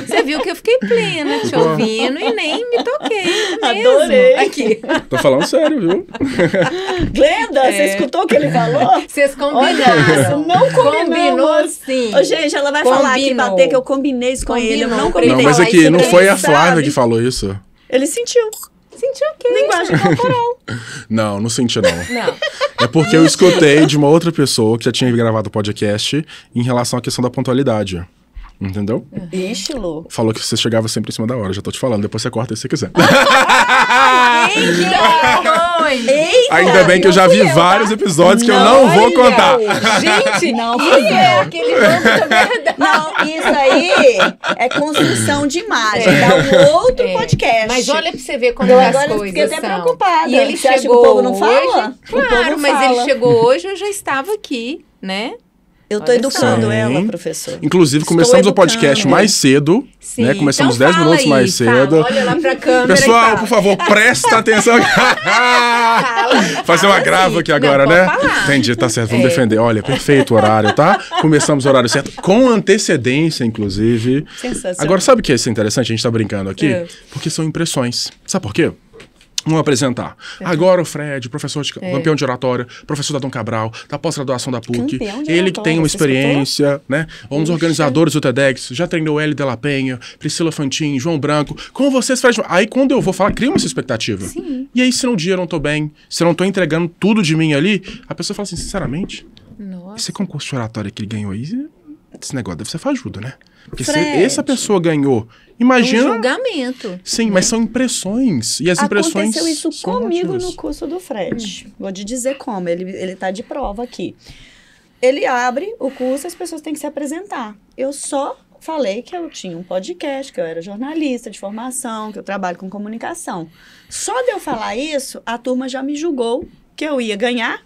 Você viu que eu fiquei plena te ouvindo e nem me toquei mesmo.
Adorei.
Aqui.
Tô falando sério, viu?
Glenda, você escutou o que ele falou?
Vocês combinaram.
Olha, não
Combinou sim.
Ô, gente, ela vai falar aqui, bater, que eu combinei isso com ele. Eu não combinei.
Não, mas aqui, não foi a Flávia que falou isso.
Ele sentiu.
Sentiu o quê?
Linguagem corporal.
Não senti não.
Não.
É porque eu escutei de uma outra pessoa que já tinha gravado o podcast em relação à questão da pontualidade. Entendeu?
Ixi, Lu.
Falou que você chegava sempre em cima da hora, já tô te falando, depois você corta aí se você quiser. Ainda bem que eu já vi vários episódios que eu não vou contar.
Gente,
não
isso é aquele jogo da verdade.
Não, isso aí é construção de imagem. Dá um outro podcast.
Mas olha pra você ver como
eu
as
agora
coisas
fiquei até
são.
preocupada.
E ele
você acha
chegou
que o povo não
hoje,
fala?
Claro, mas ele chegou hoje, eu já estava aqui, né?
Eu tô educando ela, professor.
Inclusive, começamos o podcast mais cedo,
sim,
né? Começamos
então
10 minutos mais cedo.
Olha lá pra câmera.
Pessoal, por favor, presta atenção. Fazer uma grava aqui agora, né? Entendi, tá certo, vamos defender. Olha, perfeito o horário, tá? Começamos o horário certo, com antecedência, inclusive.
Sensacional.
Agora, sabe o que é isso interessante? A gente tá brincando aqui? Porque são impressões. Sabe por quê? Vamos apresentar. Agora o Fred, professor de campeão de oratória, professor da Dom Cabral, da pós-graduação da PUC. Ele que tem uma experiência, né? Um dos organizadores do TEDx, já treinou L. Della Penha, Priscila Fantin, João Branco. Com vocês, Fred. Aí quando eu vou falar, cria uma expectativa.
Sim.
E aí, se no dia eu não tô bem, se eu não tô entregando tudo de mim ali, a pessoa fala assim, sinceramente, esse concurso de oratória que ele ganhou aí, esse negócio deve ser fajudo, né? Porque se essa pessoa ganhou, imagina...
Um julgamento.
Sim, mas são impressões. E as impressões...
Aconteceu isso comigo
relativas.
no curso do Fred. Vou te dizer como. Ele tá de prova aqui. Ele abre o curso, as pessoas têm que se apresentar. Eu só falei que eu tinha um podcast, que eu era jornalista de formação, que eu trabalho com comunicação. Só de eu falar isso, a turma já me julgou que eu ia ganhar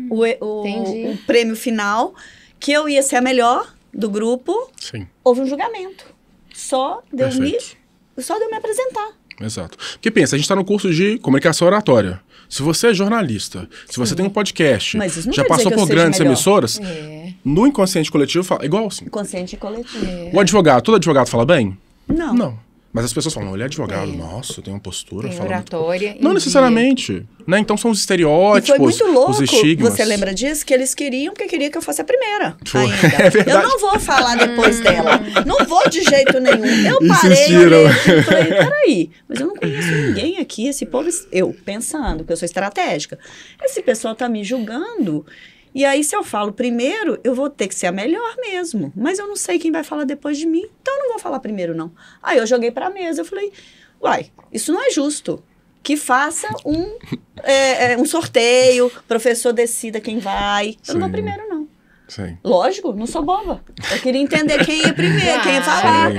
o prêmio final, que eu ia ser a melhor do grupo.
Sim.
Houve um julgamento. Só de eu me apresentar.
Exato. Porque pensa, a gente está no curso de comunicação oratória. Se você é jornalista, se você tem um podcast, já passou por grandes emissoras, no inconsciente coletivo fala igual assim.
Inconsciente coletivo.
O advogado, todo advogado fala bem?
Não.
Não. Mas as pessoas falam, ele é advogado, nossa, tem uma postura.
Tem
fala
oratória.
muito... Não necessariamente. Né? Então são os estereótipos,
foi muito louco,
os estigmas.
você lembra disso? Que eles queriam que eu fosse a primeira.
É verdade.
Eu não vou falar depois dela. Não vou de jeito nenhum. Eu
Insistiram.
parei e falei, peraí, mas eu não conheço ninguém aqui. Esse povo, eu pensando que eu sou estratégica. Esse pessoal tá me julgando. E aí, se eu falo primeiro, eu vou ter que ser a melhor mesmo. Mas eu não sei quem vai falar depois de mim. Então, eu não vou falar primeiro, não. Aí, eu joguei pra mesa. Eu falei, uai, isso não é justo. Que faça um sorteio, o professor decida quem vai. Eu não vou primeiro, não.
Sim.
Lógico, não sou boba. Eu queria entender quem ia primeiro, quem ia falar.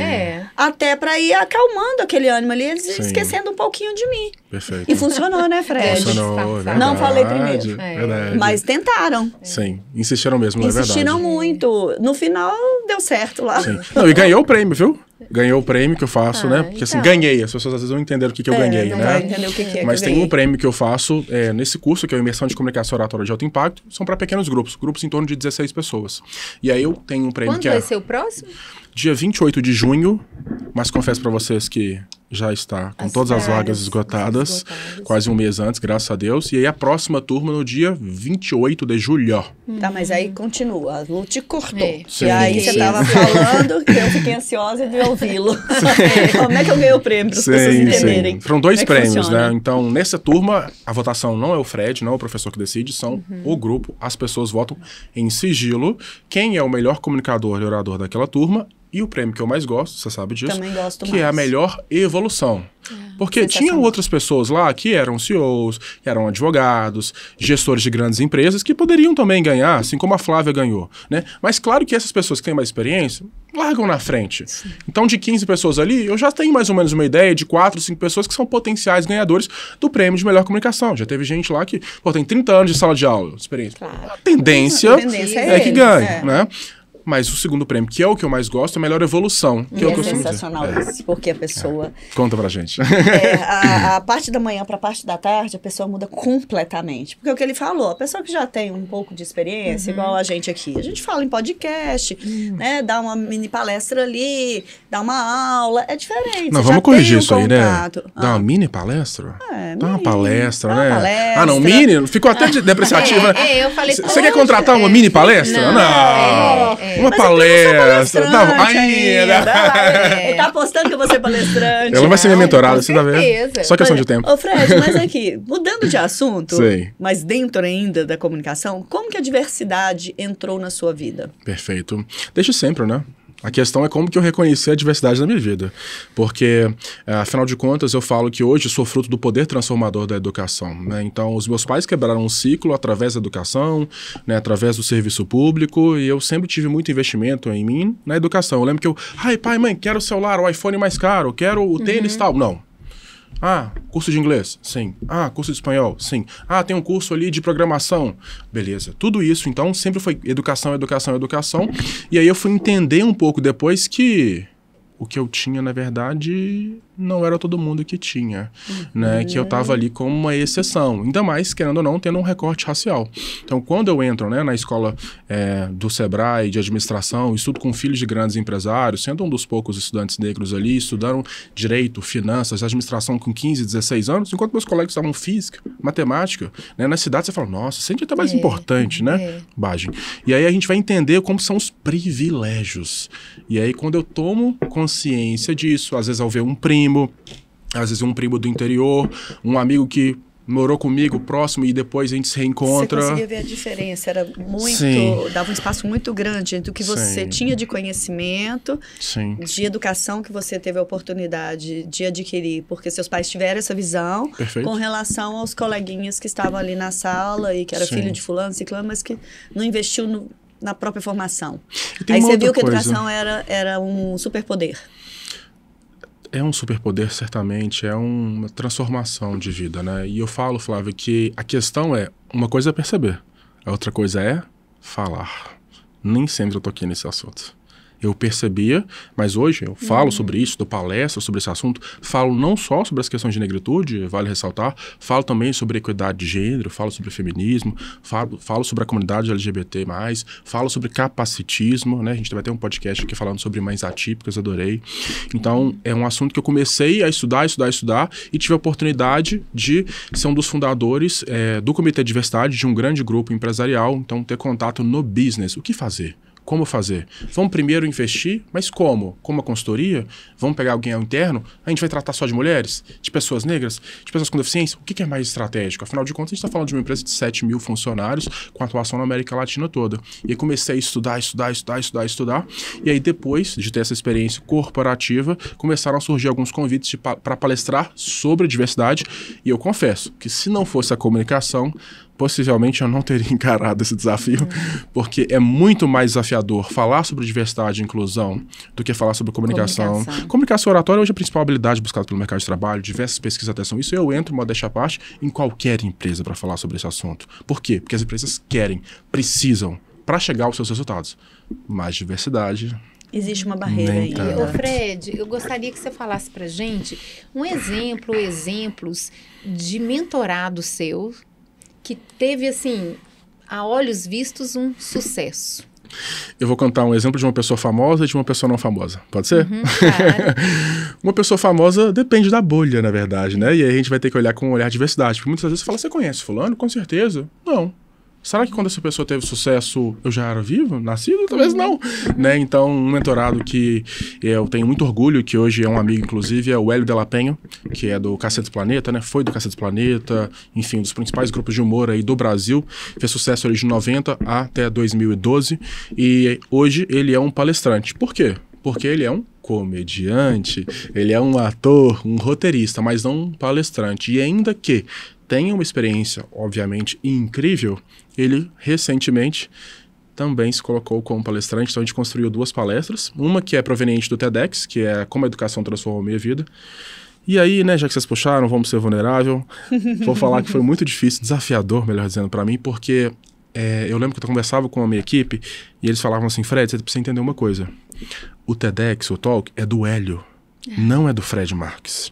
Até pra ir acalmando aquele ânimo ali, eles esquecendo um pouquinho de mim.
Perfeito.
E funcionou, né, Fred?
Funcionou, verdade,
não falei primeiro.
Verdade.
Mas tentaram.
Sim, insistiram mesmo, não é verdade.
Insistiram muito. No final, deu certo lá.
Sim. Não, e ganhou o prêmio, viu? ganhou o prêmio que eu faço, né? Porque assim, ganhei. As pessoas às vezes não entenderam o que eu ganhei,
não
né?
vai entender o que é
Mas
que
tem
ganhei.
um prêmio que eu faço nesse curso, que é a Imersão de Comunicação Oratória de Alto Impacto. São para pequenos grupos em torno de 16 pessoas. E aí eu tenho um prêmio
Quando
que
vai ser o próximo?
dia 28 de junho, mas confesso para vocês que já está com todas as vagas esgotadas, quase um mês antes, graças a Deus. E aí a próxima turma no dia 28 de julho.
Tá, mas aí continua. A Lu te cortou.
Sim,
E aí você
sim.
tava falando que eu fiquei ansiosa de ouvi-lo. Como é que eu ganhei o prêmio, para as pessoas entenderem?
Foram 2
Como é que
prêmios,
funciona?
né? Então, nessa turma, a votação não é o Fred, não é o professor que decide, são o grupo. As pessoas votam em sigilo quem é o melhor comunicador e orador daquela turma. E o prêmio que eu mais gosto, você sabe disso,
Também gosto
que
mais.
é a melhor evolução. Porque tinham outras pessoas lá que eram CEOs, que eram advogados, gestores de grandes empresas, que poderiam também ganhar, assim como a Flávia ganhou, né? Mas claro que essas pessoas que têm mais experiência, largam na frente. Sim. Então, de 15 pessoas ali, eu já tenho mais ou menos uma ideia de 4, 5 pessoas que são potenciais ganhadores do prêmio de melhor comunicação. Já teve gente lá que, tem 30 anos de sala de aula, experiência.
Claro.
A tendência é que
eles,
ganhe, né? Mas o segundo prêmio, que é o que eu mais gosto, é a melhor evolução. Que é o que eu
sensacional isso, porque a pessoa...
Conta pra gente.
A parte da manhã para a parte da tarde, a pessoa muda completamente. Porque é o que ele falou, a pessoa que já tem um pouco de experiência, igual a gente aqui, a gente fala em podcast, né? Dá uma mini palestra ali, dá uma aula, é diferente.
Não, vamos corrigir isso aí, né? Dá uma mini palestra? Dá uma palestra, né?
Palestra.
Ah, não, mini? Ficou até depreciativa, né?
Eu falei...
Você quer contratar uma mini palestra? Não. Uma
mas
palestra.
Eu não sou
Ainda.
Ele tá apostando que eu vou ser palestrante.
Ela vai ser minha mentorada, você tá vendo?
certeza.
Só questão de tempo.
Ô, Fred, mas aqui, mudando de assunto,
Sei.
mas dentro ainda da comunicação, como que a diversidade entrou na sua vida?
Perfeito. Desde sempre, né? A questão é como que eu reconheci a diversidade na minha vida. Porque, afinal de contas, eu falo que hoje sou fruto do poder transformador da educação, né? Então, os meus pais quebraram um ciclo através da educação, né? Através do serviço público, e eu sempre tive muito investimento em mim na educação. Eu lembro que ai, pai, mãe, quero o celular, o iPhone mais caro, quero o tênis tal. Não. Ah, curso de inglês? Sim. Ah, curso de espanhol? Sim. Ah, tem um curso ali de programação? Beleza. Tudo isso, então, sempre foi educação, educação, educação. E aí eu fui entender um pouco depois que o que eu tinha, na verdade, não era todo mundo que tinha, né? Que eu tava ali como uma exceção. Ainda mais, querendo ou não, tendo um recorte racial. Então, quando eu entro, né, na escola do Sebrae, de administração, estudo com filhos de grandes empresários, sendo um dos poucos estudantes negros ali, estudaram direito, finanças, administração com 15, 16 anos, enquanto meus colegas estavam física, matemática, né? Na cidade você fala, nossa, isso é até mais importante, né? Bagem. E aí a gente vai entender como são os privilégios. E aí, quando eu tomo consciência disso, às vezes ao ver um primo, às vezes um primo do interior, um amigo que morou comigo próximo e depois a gente se reencontra.
Você conseguia ver a diferença, era muito, dava um espaço muito grande entre o que você tinha de conhecimento, de educação que você teve a oportunidade de adquirir, porque seus pais tiveram essa visão, com relação aos coleguinhas que estavam ali na sala e que era filho de fulano, ciclano, mas que não investiu na própria formação. Aí você viu que a educação era um superpoder.
É um superpoder, certamente, é uma transformação de vida, né? E eu falo, Flávia, que a questão é, uma coisa é perceber, a outra coisa é falar. Nem sempre eu tô aqui nesse assunto. Eu percebia, mas hoje eu falo sobre isso, dou palestra sobre esse assunto, falo não só sobre as questões de negritude, vale ressaltar, falo também sobre equidade de gênero, falo sobre feminismo, falo sobre a comunidade LGBT+, falo sobre capacitismo, né? A gente vai ter um podcast aqui falando sobre mães atípicas, adorei. Então, é um assunto que eu comecei a estudar e tive a oportunidade de ser um dos fundadores do Comitê de Diversidade de um grande grupo empresarial, então ter contato no business. O que fazer? Como fazer? Vamos primeiro investir, mas como? Como a consultoria? Vamos pegar alguém ao interno? A gente vai tratar só de mulheres? De pessoas negras? De pessoas com deficiência? O que é mais estratégico? Afinal de contas, a gente está falando de uma empresa de 7 mil funcionários com atuação na América Latina toda. E aí comecei a estudar. E aí depois de ter essa experiência corporativa, começaram a surgir alguns convites para palestrar sobre diversidade. E eu confesso que se não fosse a comunicação, possivelmente eu não teria encarado esse desafio, porque é muito mais desafiador falar sobre diversidade e inclusão do que falar sobre comunicação. Comunicação oratória hoje é a principal habilidade buscada pelo mercado de trabalho, diversas pesquisas atenção. Isso eu entro, modéstia à parte, em qualquer empresa para falar sobre esse assunto. Por quê? Porque as empresas querem, precisam, para chegar aos seus resultados. Mais diversidade,
Existe uma barreira
Nem
ainda.
tanto.
Ô Fred, eu gostaria que você falasse pra gente um exemplo, exemplos de mentorado seu que teve, assim, a olhos vistos, um sucesso.
Eu vou contar um exemplo de uma pessoa famosa e de uma pessoa não famosa. Pode ser?
Claro.
Uma pessoa famosa depende da bolha, na verdade, né? E aí a gente vai ter que olhar com um olhar de diversidade. Porque muitas vezes você fala, você conhece fulano? Com certeza. Não. Será que quando essa pessoa teve sucesso, eu já era vivo, nascido? Talvez não. Né? Então, um mentorado que eu tenho muito orgulho, que hoje é um amigo, inclusive, é o Hélio de la Penha, que é do Cacete Planeta, né? Foi do Cacete Planeta, enfim, um dos principais grupos de humor aí do Brasil. Fez sucesso ali de 90 até 2012. E hoje ele é um palestrante. Por quê? Porque ele é um comediante, ele é um ator, um roteirista, mas não um palestrante. E ainda que tenha uma experiência, obviamente, incrível, ele recentemente também se colocou como palestrante. Então a gente construiu 2 palestras, uma que é proveniente do TEDx, que é Como a Educação Transformou Minha Vida. E aí, né, já que vocês puxaram, vamos ser vulnerável, vou falar que foi muito difícil, desafiador, melhor dizendo, para mim, porque eu lembro que eu conversava com a minha equipe e eles falavam assim, Fred, você precisa entender uma coisa, o TEDx, o Talk, é do Hélio, não é do Fred Marques.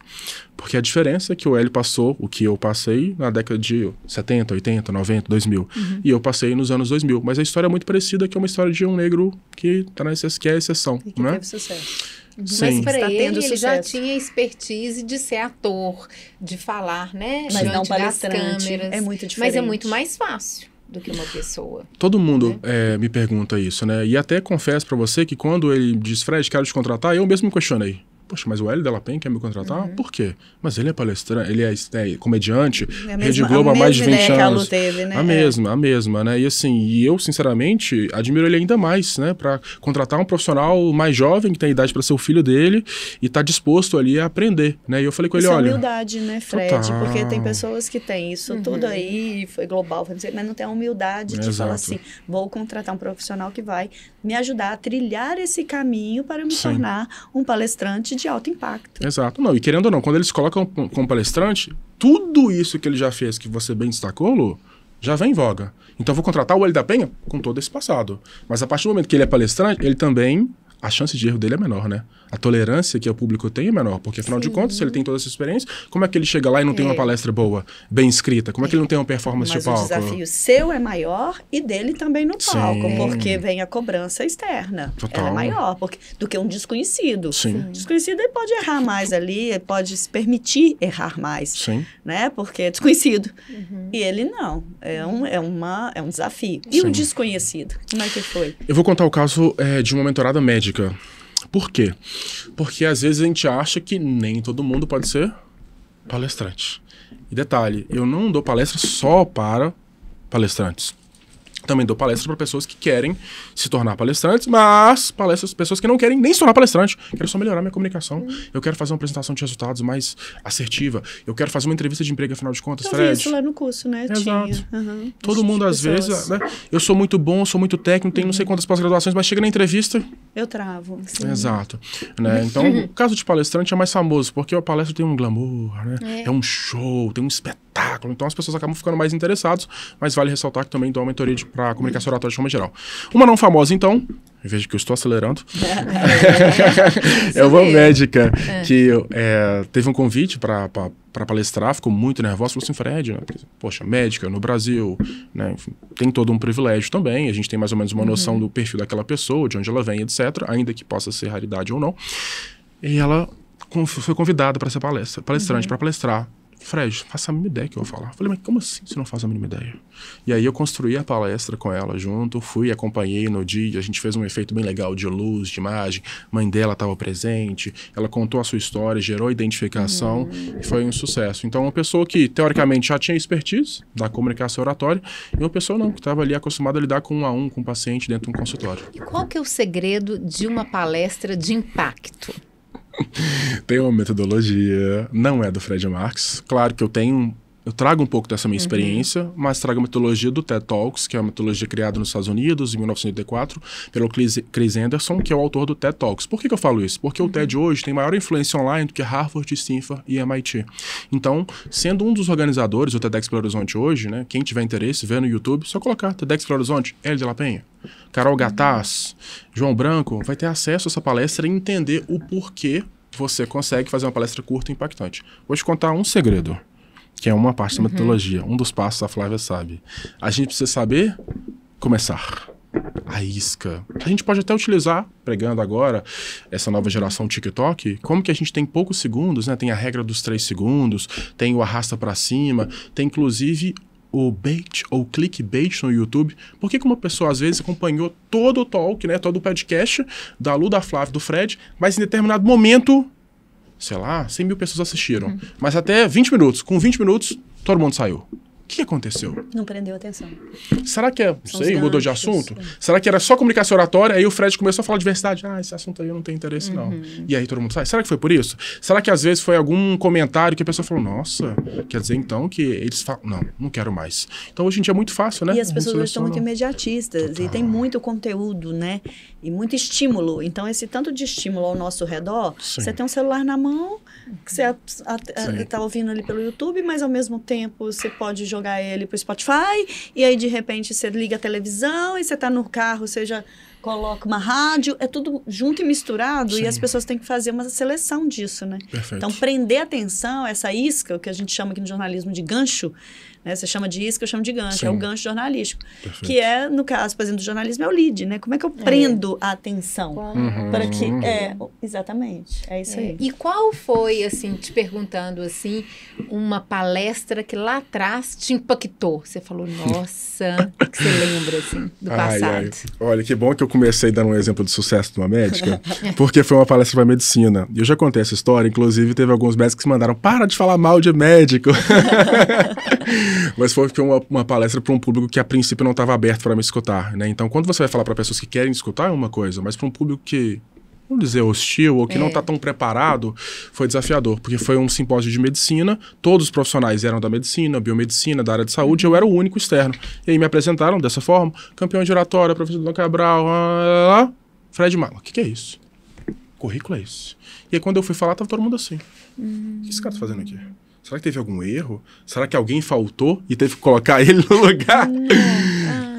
Porque a diferença é que o Hélio passou o que eu passei na década de 70, 80, 90, 2000. E eu passei nos anos 2000. Mas a história é muito parecida, que é uma história de um negro que é a exceção.
E que
né?
teve sucesso.
Sim.
Mas para
Está
ele,
tendo
ele já
sucesso.
tinha expertise de ser ator, de falar, né?
Mas não
diante das
palestrante.
câmeras.
É muito
Mas é
diferente.
muito mais fácil do que uma pessoa.
Todo mundo me pergunta isso, né? E até confesso pra você que quando ele diz, Fred, quero te contratar, eu mesmo me questionei. Poxa, mas o Hélio de la Penha quer me contratar? Por quê? Mas ele é palestrante, ele é comediante, Rede Globo há mais de 20
que a Lu
anos.
teve, né?
A mesma, né? E assim, eu sinceramente admiro ele ainda mais, né? Pra contratar um profissional mais jovem, que tem idade pra ser o filho dele, e tá disposto ali a aprender, né? E eu falei com ele,
Isso é
olha...
humildade, né, Fred?
Total.
Porque tem pessoas que têm isso tudo aí, foi global, mas não tem a humildade de falar assim, vou contratar um profissional que vai me ajudar a trilhar esse caminho para me tornar um palestrante de alto impacto.
Exato. Não, e querendo ou não, quando eles colocam como palestrante, tudo isso que ele já fez, que você bem destacou, Lu, já vem em voga. Então eu vou contratar o Hélio da Penha com todo esse passado. Mas a partir do momento que ele é palestrante, ele também... A chance de erro dele é menor, né? A tolerância que o público tem é menor. Porque, afinal de contas, se ele tem toda essa experiência, como é que ele chega lá e não tem uma palestra boa, bem escrita? Como é que ele não tem uma performance
Mas
de palco?
o desafio seu é maior e dele também no palco,
Sim.
porque vem a cobrança externa.
Total.
Ela é maior do que um desconhecido.
Sim.
O desconhecido ele pode errar mais ali, ele pode se permitir errar mais,
Sim.
né? Porque é desconhecido. E ele não. É um desafio. E
Sim.
o desconhecido? Como é que foi?
Eu vou contar o caso de uma mentorada médica. Por quê? Porque às vezes a gente acha que nem todo mundo pode ser palestrante. E detalhe, eu não dou palestra só para palestrantes. Também dou palestras para pessoas que querem se tornar palestrantes, mas pessoas que não querem nem se tornar palestrante. Quero só melhorar minha comunicação. Eu quero fazer uma apresentação de resultados mais assertiva. Eu quero fazer uma entrevista de emprego, afinal de contas,
Eu
Fred.
vi isso lá no curso, né?
Exato.
Tinha. Uhum.
Todo mundo, às vezes, né? Eu sou muito bom, sou muito técnico, tenho não sei quantas pós-graduações, mas chega na entrevista...
Eu travo. Sim.
Exato. Né? Então, o caso de palestrante é mais famoso, porque a palestra tem um glamour, né? É um show, tem um espetáculo. Então, as pessoas acabam ficando mais interessadas, mas vale ressaltar que também dou uma mentoria para comunicação oratória de forma geral. Uma não famosa, então, vejo que eu estou acelerando, é uma médica que teve um convite para palestrar, ficou muito nervosa, falou assim, Fred, né? Poxa, médica no Brasil, né? Enfim, tem todo um privilégio também, a gente tem mais ou menos uma noção do perfil daquela pessoa, de onde ela vem, etc., ainda que possa ser raridade ou não. E ela foi convidada para ser palestrante, para palestrar. Fred, faça a mínima ideia que eu vou falar. Falei, mas como assim você não faz a mínima ideia? E aí eu construí a palestra com ela junto, fui, acompanhei no dia, a gente fez um efeito bem legal de luz, de imagem, mãe dela estava presente, ela contou a sua história, gerou identificação e foi um sucesso. Então uma pessoa que teoricamente já tinha expertise da comunicação oratória e uma pessoa não, que estava ali acostumada a lidar com um a um, com um paciente dentro de um consultório.
E qual que é o segredo de uma palestra de impacto?
Tem uma metodologia, não é do Fred Marques. Claro que eu tenho eu trago um pouco dessa minha experiência, mas trago a metodologia do TED Talks, que é uma metodologia criada nos Estados Unidos em 1984 pelo Chris Anderson, que é o autor do TED Talks. Por que eu falo isso? Porque o TED hoje tem maior influência online do que Harvard, Stanford e MIT. Então, sendo um dos organizadores do TEDx Belo Horizonte hoje, né, quem tiver interesse, vê no YouTube, só colocar TEDx Belo Horizonte, Hélio de la Penha, Carol Gataz, João Branco, vai ter acesso a essa palestra e entender o porquê você consegue fazer uma palestra curta e impactante. Vou te contar um segredo, que é uma parte da metodologia, um dos passos a Flávia sabe. A gente precisa saber começar. A isca. A gente pode até utilizar, pregando agora, essa nova geração TikTok, como que a gente tem poucos segundos, né? Tem a regra dos 3 segundos, tem o arrasta pra cima, tem inclusive o bait ou clickbait no YouTube. Por que uma pessoa às vezes acompanhou todo o talk, né? Todo o podcast da Lu, da Flávia, do Fred, mas em determinado momento, sei lá, 100 mil pessoas assistiram. Mas até 20 minutos. Com 20 minutos, todo mundo saiu. O que aconteceu?
Não prendeu atenção.
Será que é, não sei, mudou de assunto? Será que era só comunicação oratória, aí o Fred começou a falar de diversidade? Ah, esse assunto aí eu não tenho interesse, não. E aí todo mundo sai. Será que foi por isso? Será que às vezes foi algum comentário que a pessoa falou, nossa, quer dizer então que eles falam, não quero mais. Então hoje em dia é muito fácil, né?
E as pessoas hoje estão muito imediatistas. Total. E tem muito conteúdo, né? E muito estímulo. Então esse tanto de estímulo ao nosso redor, você tem um celular na mão, que você está ouvindo ali pelo YouTube, mas ao mesmo tempo você pode jogar ele pro Spotify, e aí de repente você liga a televisão, e você tá no carro, você já coloca uma rádio, é tudo junto e misturado, e as pessoas têm que fazer uma seleção disso, né?
Perfeito.
Então, prender atenção, essa isca, o que a gente chama aqui no jornalismo de gancho, né? Você chama de isca, eu chamo de gancho, é o gancho jornalístico. Perfeito. Que é, no caso, por exemplo, do jornalismo, é o lead, né? Como é que eu prendo a atenção? Para que... exatamente, é isso aí.
E qual foi, assim, te perguntando, assim, uma palestra que lá atrás te impactou? Você falou, nossa, o que você lembra, assim, do passado?
Olha, que bom que eu comecei dando um exemplo de sucesso de uma médica, porque foi uma palestra para medicina. E eu já contei essa história, inclusive teve alguns médicos que mandaram, para de falar mal de médico. Mas foi uma palestra para um público que a princípio não estava aberto para me escutar, né? Então, quando você vai falar para pessoas que querem escutar é uma coisa, mas para um público que, vamos dizer, hostil ou que não está tão preparado, foi desafiador, porque foi um simpósio de medicina, todos os profissionais eram da medicina, biomedicina, da área de saúde, eu era o único externo. E aí me apresentaram dessa forma, campeão de oratória, professor Dom Cabral, Fred Mala. O que é isso? Currículo é isso. E aí quando eu fui falar, tava todo mundo assim. O que esse cara tá fazendo aqui? Será que teve algum erro? Será que alguém faltou e teve que colocar ele no lugar?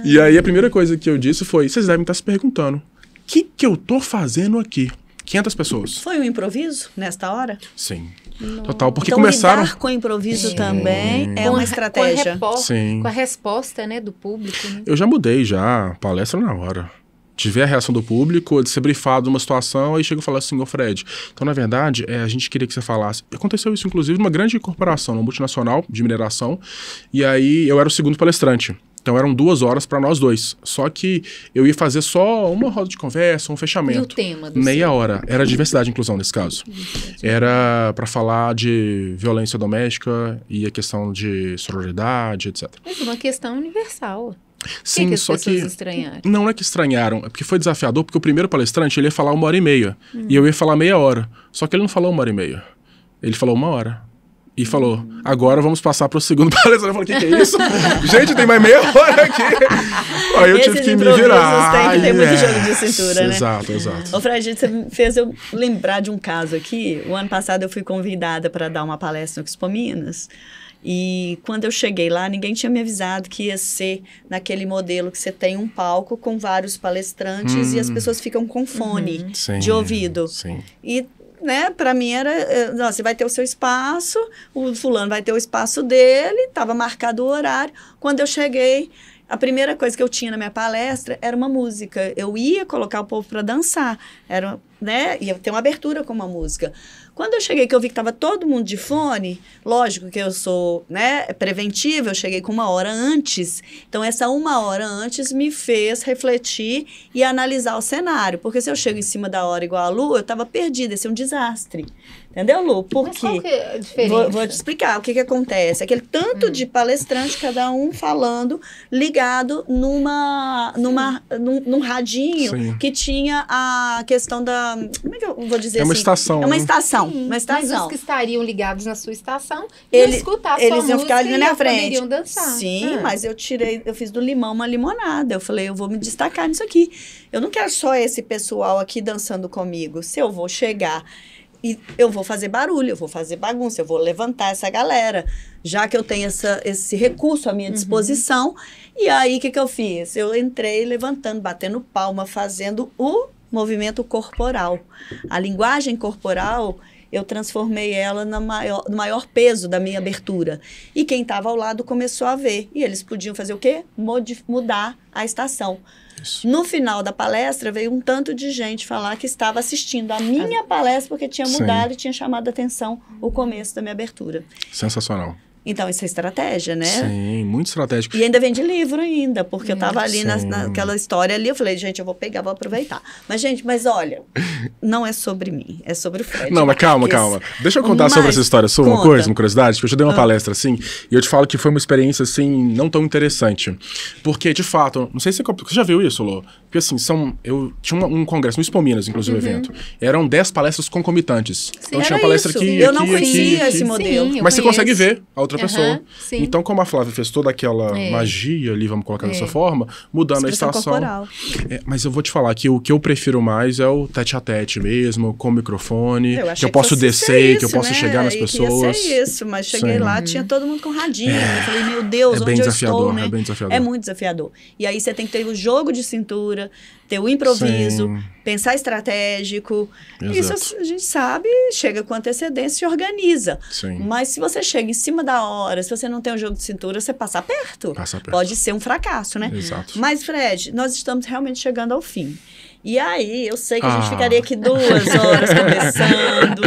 E aí a primeira coisa que eu disse foi, vocês devem estar se perguntando, o que eu tô fazendo aqui? 500 pessoas.
Foi um improviso nesta hora?
Sim. Total, porque
então,
começaram...
lidar com improviso também é uma estratégia.
Com a resposta, né, do público. Né?
Eu já mudei, palestra na hora. De ver a reação do público, de ser brifado numa situação, aí chega e fala assim, ô Fred, então na verdade a gente queria que você falasse. Aconteceu isso inclusive numa grande corporação, uma multinacional de mineração, e aí eu era o segundo palestrante. Então eram 2 horas para nós dois. Só que eu ia fazer só uma roda de conversa, um fechamento.
E o tema do
meia hora. Era diversidade e inclusão nesse caso. Era para falar de violência doméstica e a questão de sororidade, etc.
Mas uma questão universal.
Sim,
que as
só
pessoas
que
estranharam?
Não é que estranharam, é porque foi desafiador, porque o primeiro palestrante ele ia falar 1h30 e eu ia falar meia hora. Só que ele não falou 1h30, ele falou 1 hora. E falou, agora vamos passar para o segundo palestrante. Eu falei, o que é isso? Gente, tem mais meia hora aqui. Aí eu tive que me virar.
Tem que ter muito jogo de cintura, né?
Exato.
Ô, Fred, você fez eu lembrar de um caso aqui. O ano passado eu fui convidada para dar uma palestra no Expo Minas. E quando eu cheguei lá, ninguém tinha me avisado que ia ser naquele modelo que você tem um palco com vários palestrantes e as pessoas ficam com fone de ouvido.
Sim.
E, né, para mim era, você vai ter o seu espaço, o fulano vai ter o espaço dele, estava marcado o horário. Quando eu cheguei, a primeira coisa que eu tinha na minha palestra era uma música. Eu ia colocar o povo para dançar, ia ter uma abertura com uma música. Quando eu cheguei, que eu vi que estava todo mundo de fone, lógico que eu sou, preventiva, eu cheguei com 1 hora antes. Então, essa 1 hora antes me fez refletir e analisar o cenário. Porque se eu chego em cima da hora igual a Lu, eu estava perdida, ia ser um desastre. Entendeu, Lu? Porque
mas qual que é a diferença?
Vou te explicar o que acontece. Aquele tanto de palestrante, cada um falando, ligado num radinho que tinha a questão da Como é que eu vou dizer
É uma
assim?
estação,
É uma
né?
estação.
Sim,
Uma
mas
estação.
os que estariam ligados na sua estação iam escutar a sua
Eles iam ficar ali
música
na
e
minha frente.
poderiam dançar.
Sim, mas eu fiz do limão uma limonada. Eu falei, eu vou me destacar nisso aqui. Eu não quero só esse pessoal aqui dançando comigo. Se eu vou chegar e eu vou fazer barulho, eu vou fazer bagunça, eu vou levantar essa galera, já que eu tenho esse recurso à minha disposição. E aí, o que eu fiz? Eu entrei levantando, batendo palma, fazendo o movimento corporal. A linguagem corporal, eu transformei ela no maior peso da minha abertura. E quem estava ao lado começou a ver. E eles podiam fazer o quê? Mudar a estação.
Isso.
No final da palestra, veio um tanto de gente falar que estava assistindo a minha palestra porque tinha mudado e tinha chamado a atenção o começo da minha abertura.
Sensacional.
Então, isso é estratégia, né?
Sim, muito estratégico.
E ainda vende livro ainda, porque eu estava ali
Sim.
naquela história ali, eu falei, gente, eu vou pegar, vou aproveitar. Mas olha, não é sobre mim, é sobre o Fred.
Não, mas calma. Deixa eu contar sobre essa história sua, uma curiosidade, que eu já dei uma palestra assim, e eu te falo que foi uma experiência assim, não tão interessante. Porque, de fato, não sei se você já viu isso, Lô? Porque assim, eu tinha um congresso no Expo Minas, inclusive, o evento. Eram 10 palestras concomitantes.
Sim,
então tinha palestra
isso.
aqui,
Eu
aqui,
não conhecia
aqui.
esse modelo.
Sim,
Mas você consegue
conheço.
ver a outra pessoa.
Sim.
Então, como a Flávia fez toda aquela magia ali, vamos colocar dessa forma, mudando a
Expressão
estação.
corporal.
Mas eu vou te falar que o que eu prefiro mais é o tete-a-tete mesmo, com o microfone, que eu posso
fosse
descer,
isso,
que eu posso
né?
chegar nas
E
pessoas.
que ia ser isso, mas cheguei
Sim.
lá, tinha todo mundo com radinho. Eu falei, meu Deus,
É
onde
bem
eu
desafiador,
estou, né?
é bem desafiador.
É muito desafiador. E aí você tem que ter o jogo de cintura, ter o improviso,
Sim.
pensar estratégico.
Exato.
Isso a gente sabe, chega com antecedência e organiza.
Sim.
Mas se você chega em cima da hora, se você não tem o jogo de cintura, você passa perto. Pode ser um fracasso, né?
Exato.
Mas, Fred, nós estamos realmente chegando ao fim. E aí, eu sei que a gente ficaria aqui 2 horas conversando.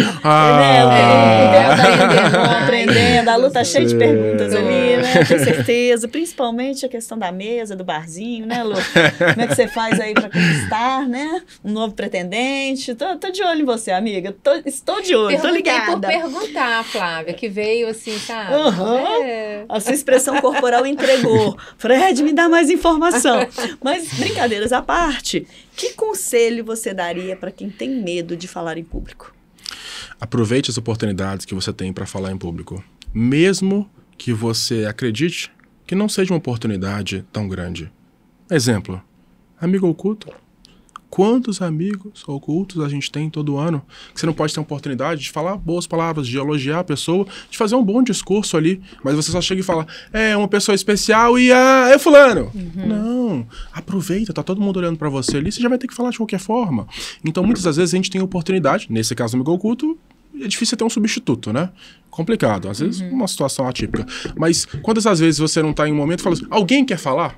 Aprendendo. A Lu tá cheia de perguntas ali, né? Com certeza. Principalmente a questão da mesa, do barzinho, né, Lu? Como é que você faz aí pra conquistar, né? Um novo pretendente. Tô de olho em você, amiga. Estou de olho, tô ligada.
Por perguntar, Flávia, que veio assim, sabe?
A sua expressão corporal entregou. Fred, me dá mais informação. Mas, brincadeiras à parte, que conselho você daria para quem tem medo de falar em público?
Aproveite as oportunidades que você tem para falar em público. Mesmo que você acredite que não seja uma oportunidade tão grande. Exemplo, amigo oculto. Quantos amigos ocultos a gente tem todo ano que você não pode ter a oportunidade de falar boas palavras, de elogiar a pessoa, de fazer um bom discurso ali, mas você só chega e fala, é uma pessoa especial e é fulano. Não, aproveita, tá todo mundo olhando pra você ali, você já vai ter que falar de qualquer forma. Então, muitas das vezes a gente tem a oportunidade, nesse caso do amigo oculto, é difícil ter um substituto, né? Complicado, às vezes uma situação atípica. Mas quantas às vezes você não tá em um momento e fala assim, alguém quer falar?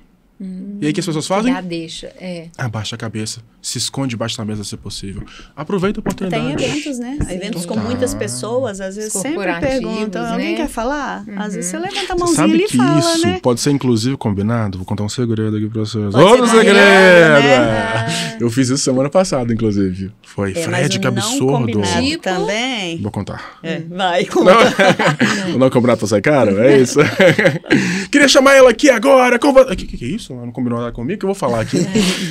E aí o que as pessoas fazem?
Já deixa,
Abaixa a cabeça, se esconde debaixo da mesa se possível. Aproveita a oportunidade.
Tem eventos, né?
Sim.
Eventos com muitas pessoas, às vezes sempre perguntam, alguém quer falar? Às vezes você levanta a mãozinha
Sabe
e
que
fala,
isso
né?
pode ser inclusive combinado? Vou contar um segredo aqui pra vocês.
Pode
Outro
ser
segredo!
né?
Eu fiz isso semana passada, inclusive. Foi,
mas
Fred,
o
que
não
absurdo.
combinado
Tipo?
também.
Vou contar.
Vai, conta.
O não combinado pra sair caro? É isso. Queria chamar ela aqui agora. Que é isso? Ela não combinou nada comigo, que eu vou falar aqui.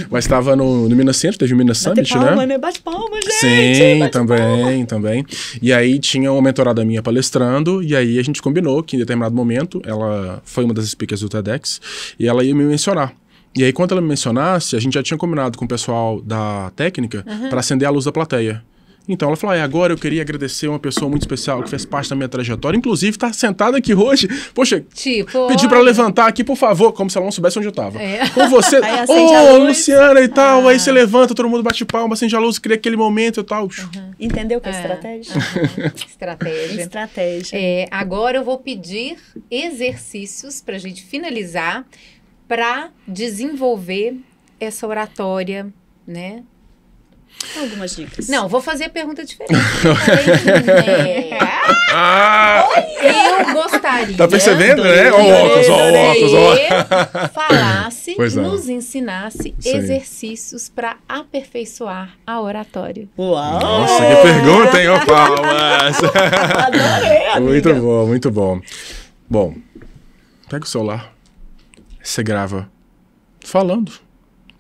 Mas tava no Minas Centro, teve o Minas Summit, né?
Bate palma, gente.
Sim,
bate palma.
também. E aí tinha uma mentorada minha palestrando, e aí a gente combinou que em determinado momento, ela foi uma das speakers do TEDx, e ela ia me mencionar. E aí, quando ela me mencionasse, a gente já tinha combinado com o pessoal da técnica para acender a luz da plateia. Então ela falou, agora eu queria agradecer uma pessoa muito especial que fez parte da minha trajetória, inclusive tá sentada aqui hoje. Poxa, pedi pra levantar aqui, por favor, como se ela não soubesse onde eu tava. Com você, Luciana e tal, aí você levanta, todo mundo bate palma, acende a luz, cria aquele momento e tal.
Entendeu o que é estratégia? Estratégia.
Agora eu vou pedir exercícios pra gente finalizar, pra desenvolver essa oratória, né?
Algumas dicas.
Não, vou fazer a pergunta diferente. Eu gostaria.
Tá percebendo, né?
Que falasse, nos ensinasse exercícios para aperfeiçoar a oratória.
Uau!
Nossa, que pergunta, hein? Ô, palmas!
Adorei, amiga.
Muito bom, muito bom. Bom, pega o celular, você grava falando.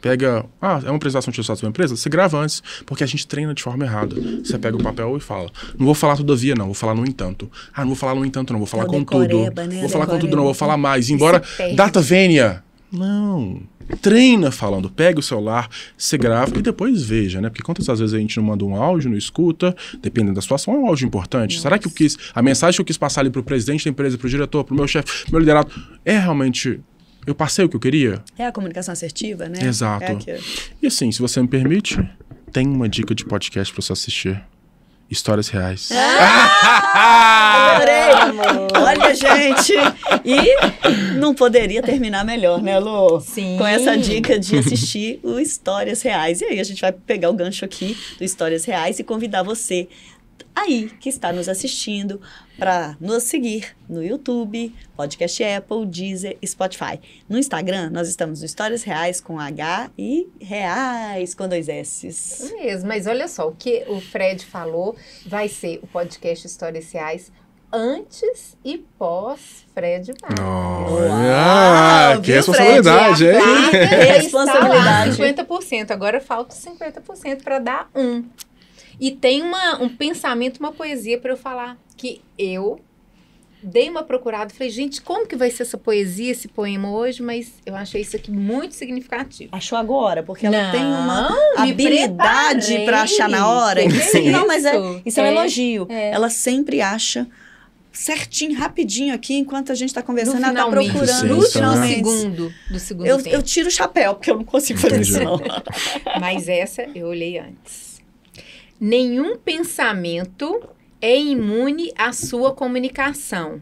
Pega, é uma apresentação de resultados da empresa? Você grava antes, porque a gente treina de forma errada. Você pega o papel e fala, não vou falar todavia não, vou falar no entanto. Não vou falar no entanto não, vou falar com tudo. Vou falar com tudo não, vou falar mais. Embora data vênia. Não. Treina falando, pega o celular, você grava e depois veja, né? Porque quantas vezes a gente não manda um áudio, não escuta, dependendo da situação, é um áudio importante. Nossa. Será que a mensagem que eu quis passar ali pro presidente da empresa, pro diretor, pro meu chefe, pro meu liderado, é realmente... Eu passei o que eu queria?
É a comunicação assertiva, né?
Exato. E assim, se você me permite, tem uma dica de podcast para você assistir. Histórias reais.
Adorei! Olha, gente! E não poderia terminar melhor, né, Lu?
Sim.
Com essa dica de assistir o Histórias Reais. E aí a gente vai pegar o gancho aqui do Histórias Reais e convidar você aí que está nos assistindo para nos seguir no YouTube, Podcast Apple, Deezer, Spotify. No Instagram, nós estamos no Histórias Reais com H e Reais com 2 S's.
Isso mesmo, mas olha só, o que o Fred falou vai ser o podcast Histórias Reais antes e pós Fred
Que responsabilidade, hein?
Que
responsabilidade.
50%, agora falta 50% para dar 1. E tem um pensamento, uma poesia para eu falar, que eu dei uma procurada, falei, gente, como que vai ser essa poesia, esse poema hoje? Mas eu achei isso aqui muito significativo.
Achou agora? Porque ela tem uma habilidade para achar na hora. Não, mas isso é um elogio. Ela sempre acha certinho, rapidinho aqui, enquanto a gente está conversando, ela está procurando.
No último segundo do segundo tempo.
Eu tiro o chapéu, porque eu não consigo fazer isso, não.
Mas essa eu olhei antes. Nenhum pensamento é imune à sua comunicação,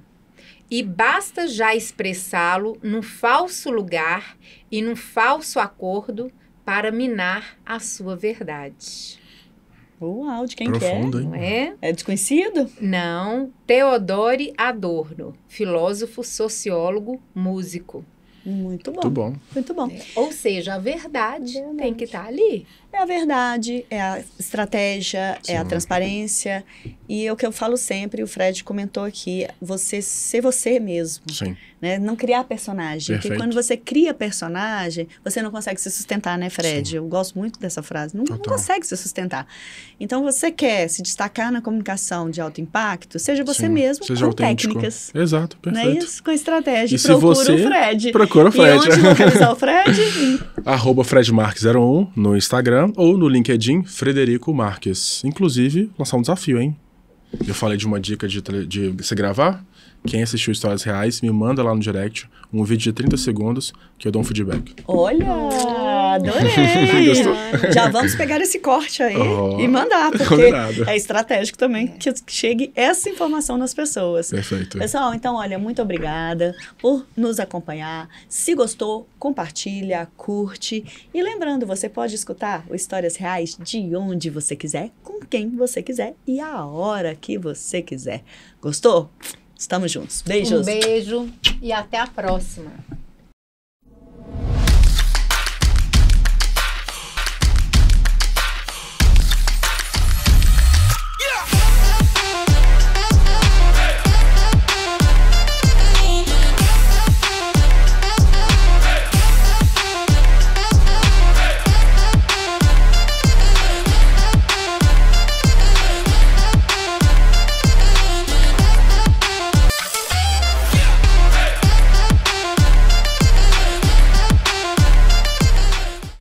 e basta já expressá-lo num falso lugar e num falso acordo para minar a sua verdade.
Uau, de quem
Profundo,
que é?
Não é?
É desconhecido?
Não. Theodore Adorno, filósofo, sociólogo, músico.
Muito bom.
Muito bom.
Muito bom.
Ou seja, a verdade tem que estar ali.
É a verdade, é a estratégia, é a transparência. E é o que eu falo sempre, o Fred comentou aqui, você ser você mesmo.
Sim.
Né? Não criar personagem.
Perfeito.
Porque quando você cria personagem, você não consegue se sustentar, né, Fred?
Sim.
Eu gosto muito dessa frase. Não consegue se sustentar. Então, você quer se destacar na comunicação de alto impacto, seja você mesmo,
seja
com
autêntico.
técnicas.
Exato, perfeito.
Não é isso? Com estratégia.
E
Procura
se você
o Fred.
Procura o Fred.
E onde localizar o Fred?
@FredMarques01 no Instagram ou no LinkedIn Frederico Marques. Inclusive, lançar um desafio, hein? Eu falei de uma dica de você gravar. Quem assistiu Histórias Reais, me manda lá no direct um vídeo de 30 segundos que eu dou um feedback.
Olha, adorei! Já vamos pegar esse corte aí e mandar, porque
combinado.
É estratégico também que chegue essa informação nas pessoas.
Perfeito.
Pessoal, então, olha, muito obrigada por nos acompanhar. Se gostou, compartilha, curte. E lembrando, você pode escutar o Histórias Reais de onde você quiser, com quem você quiser e a hora que você quiser. Gostou? Estamos juntos. Beijos.
Um beijo e até a próxima.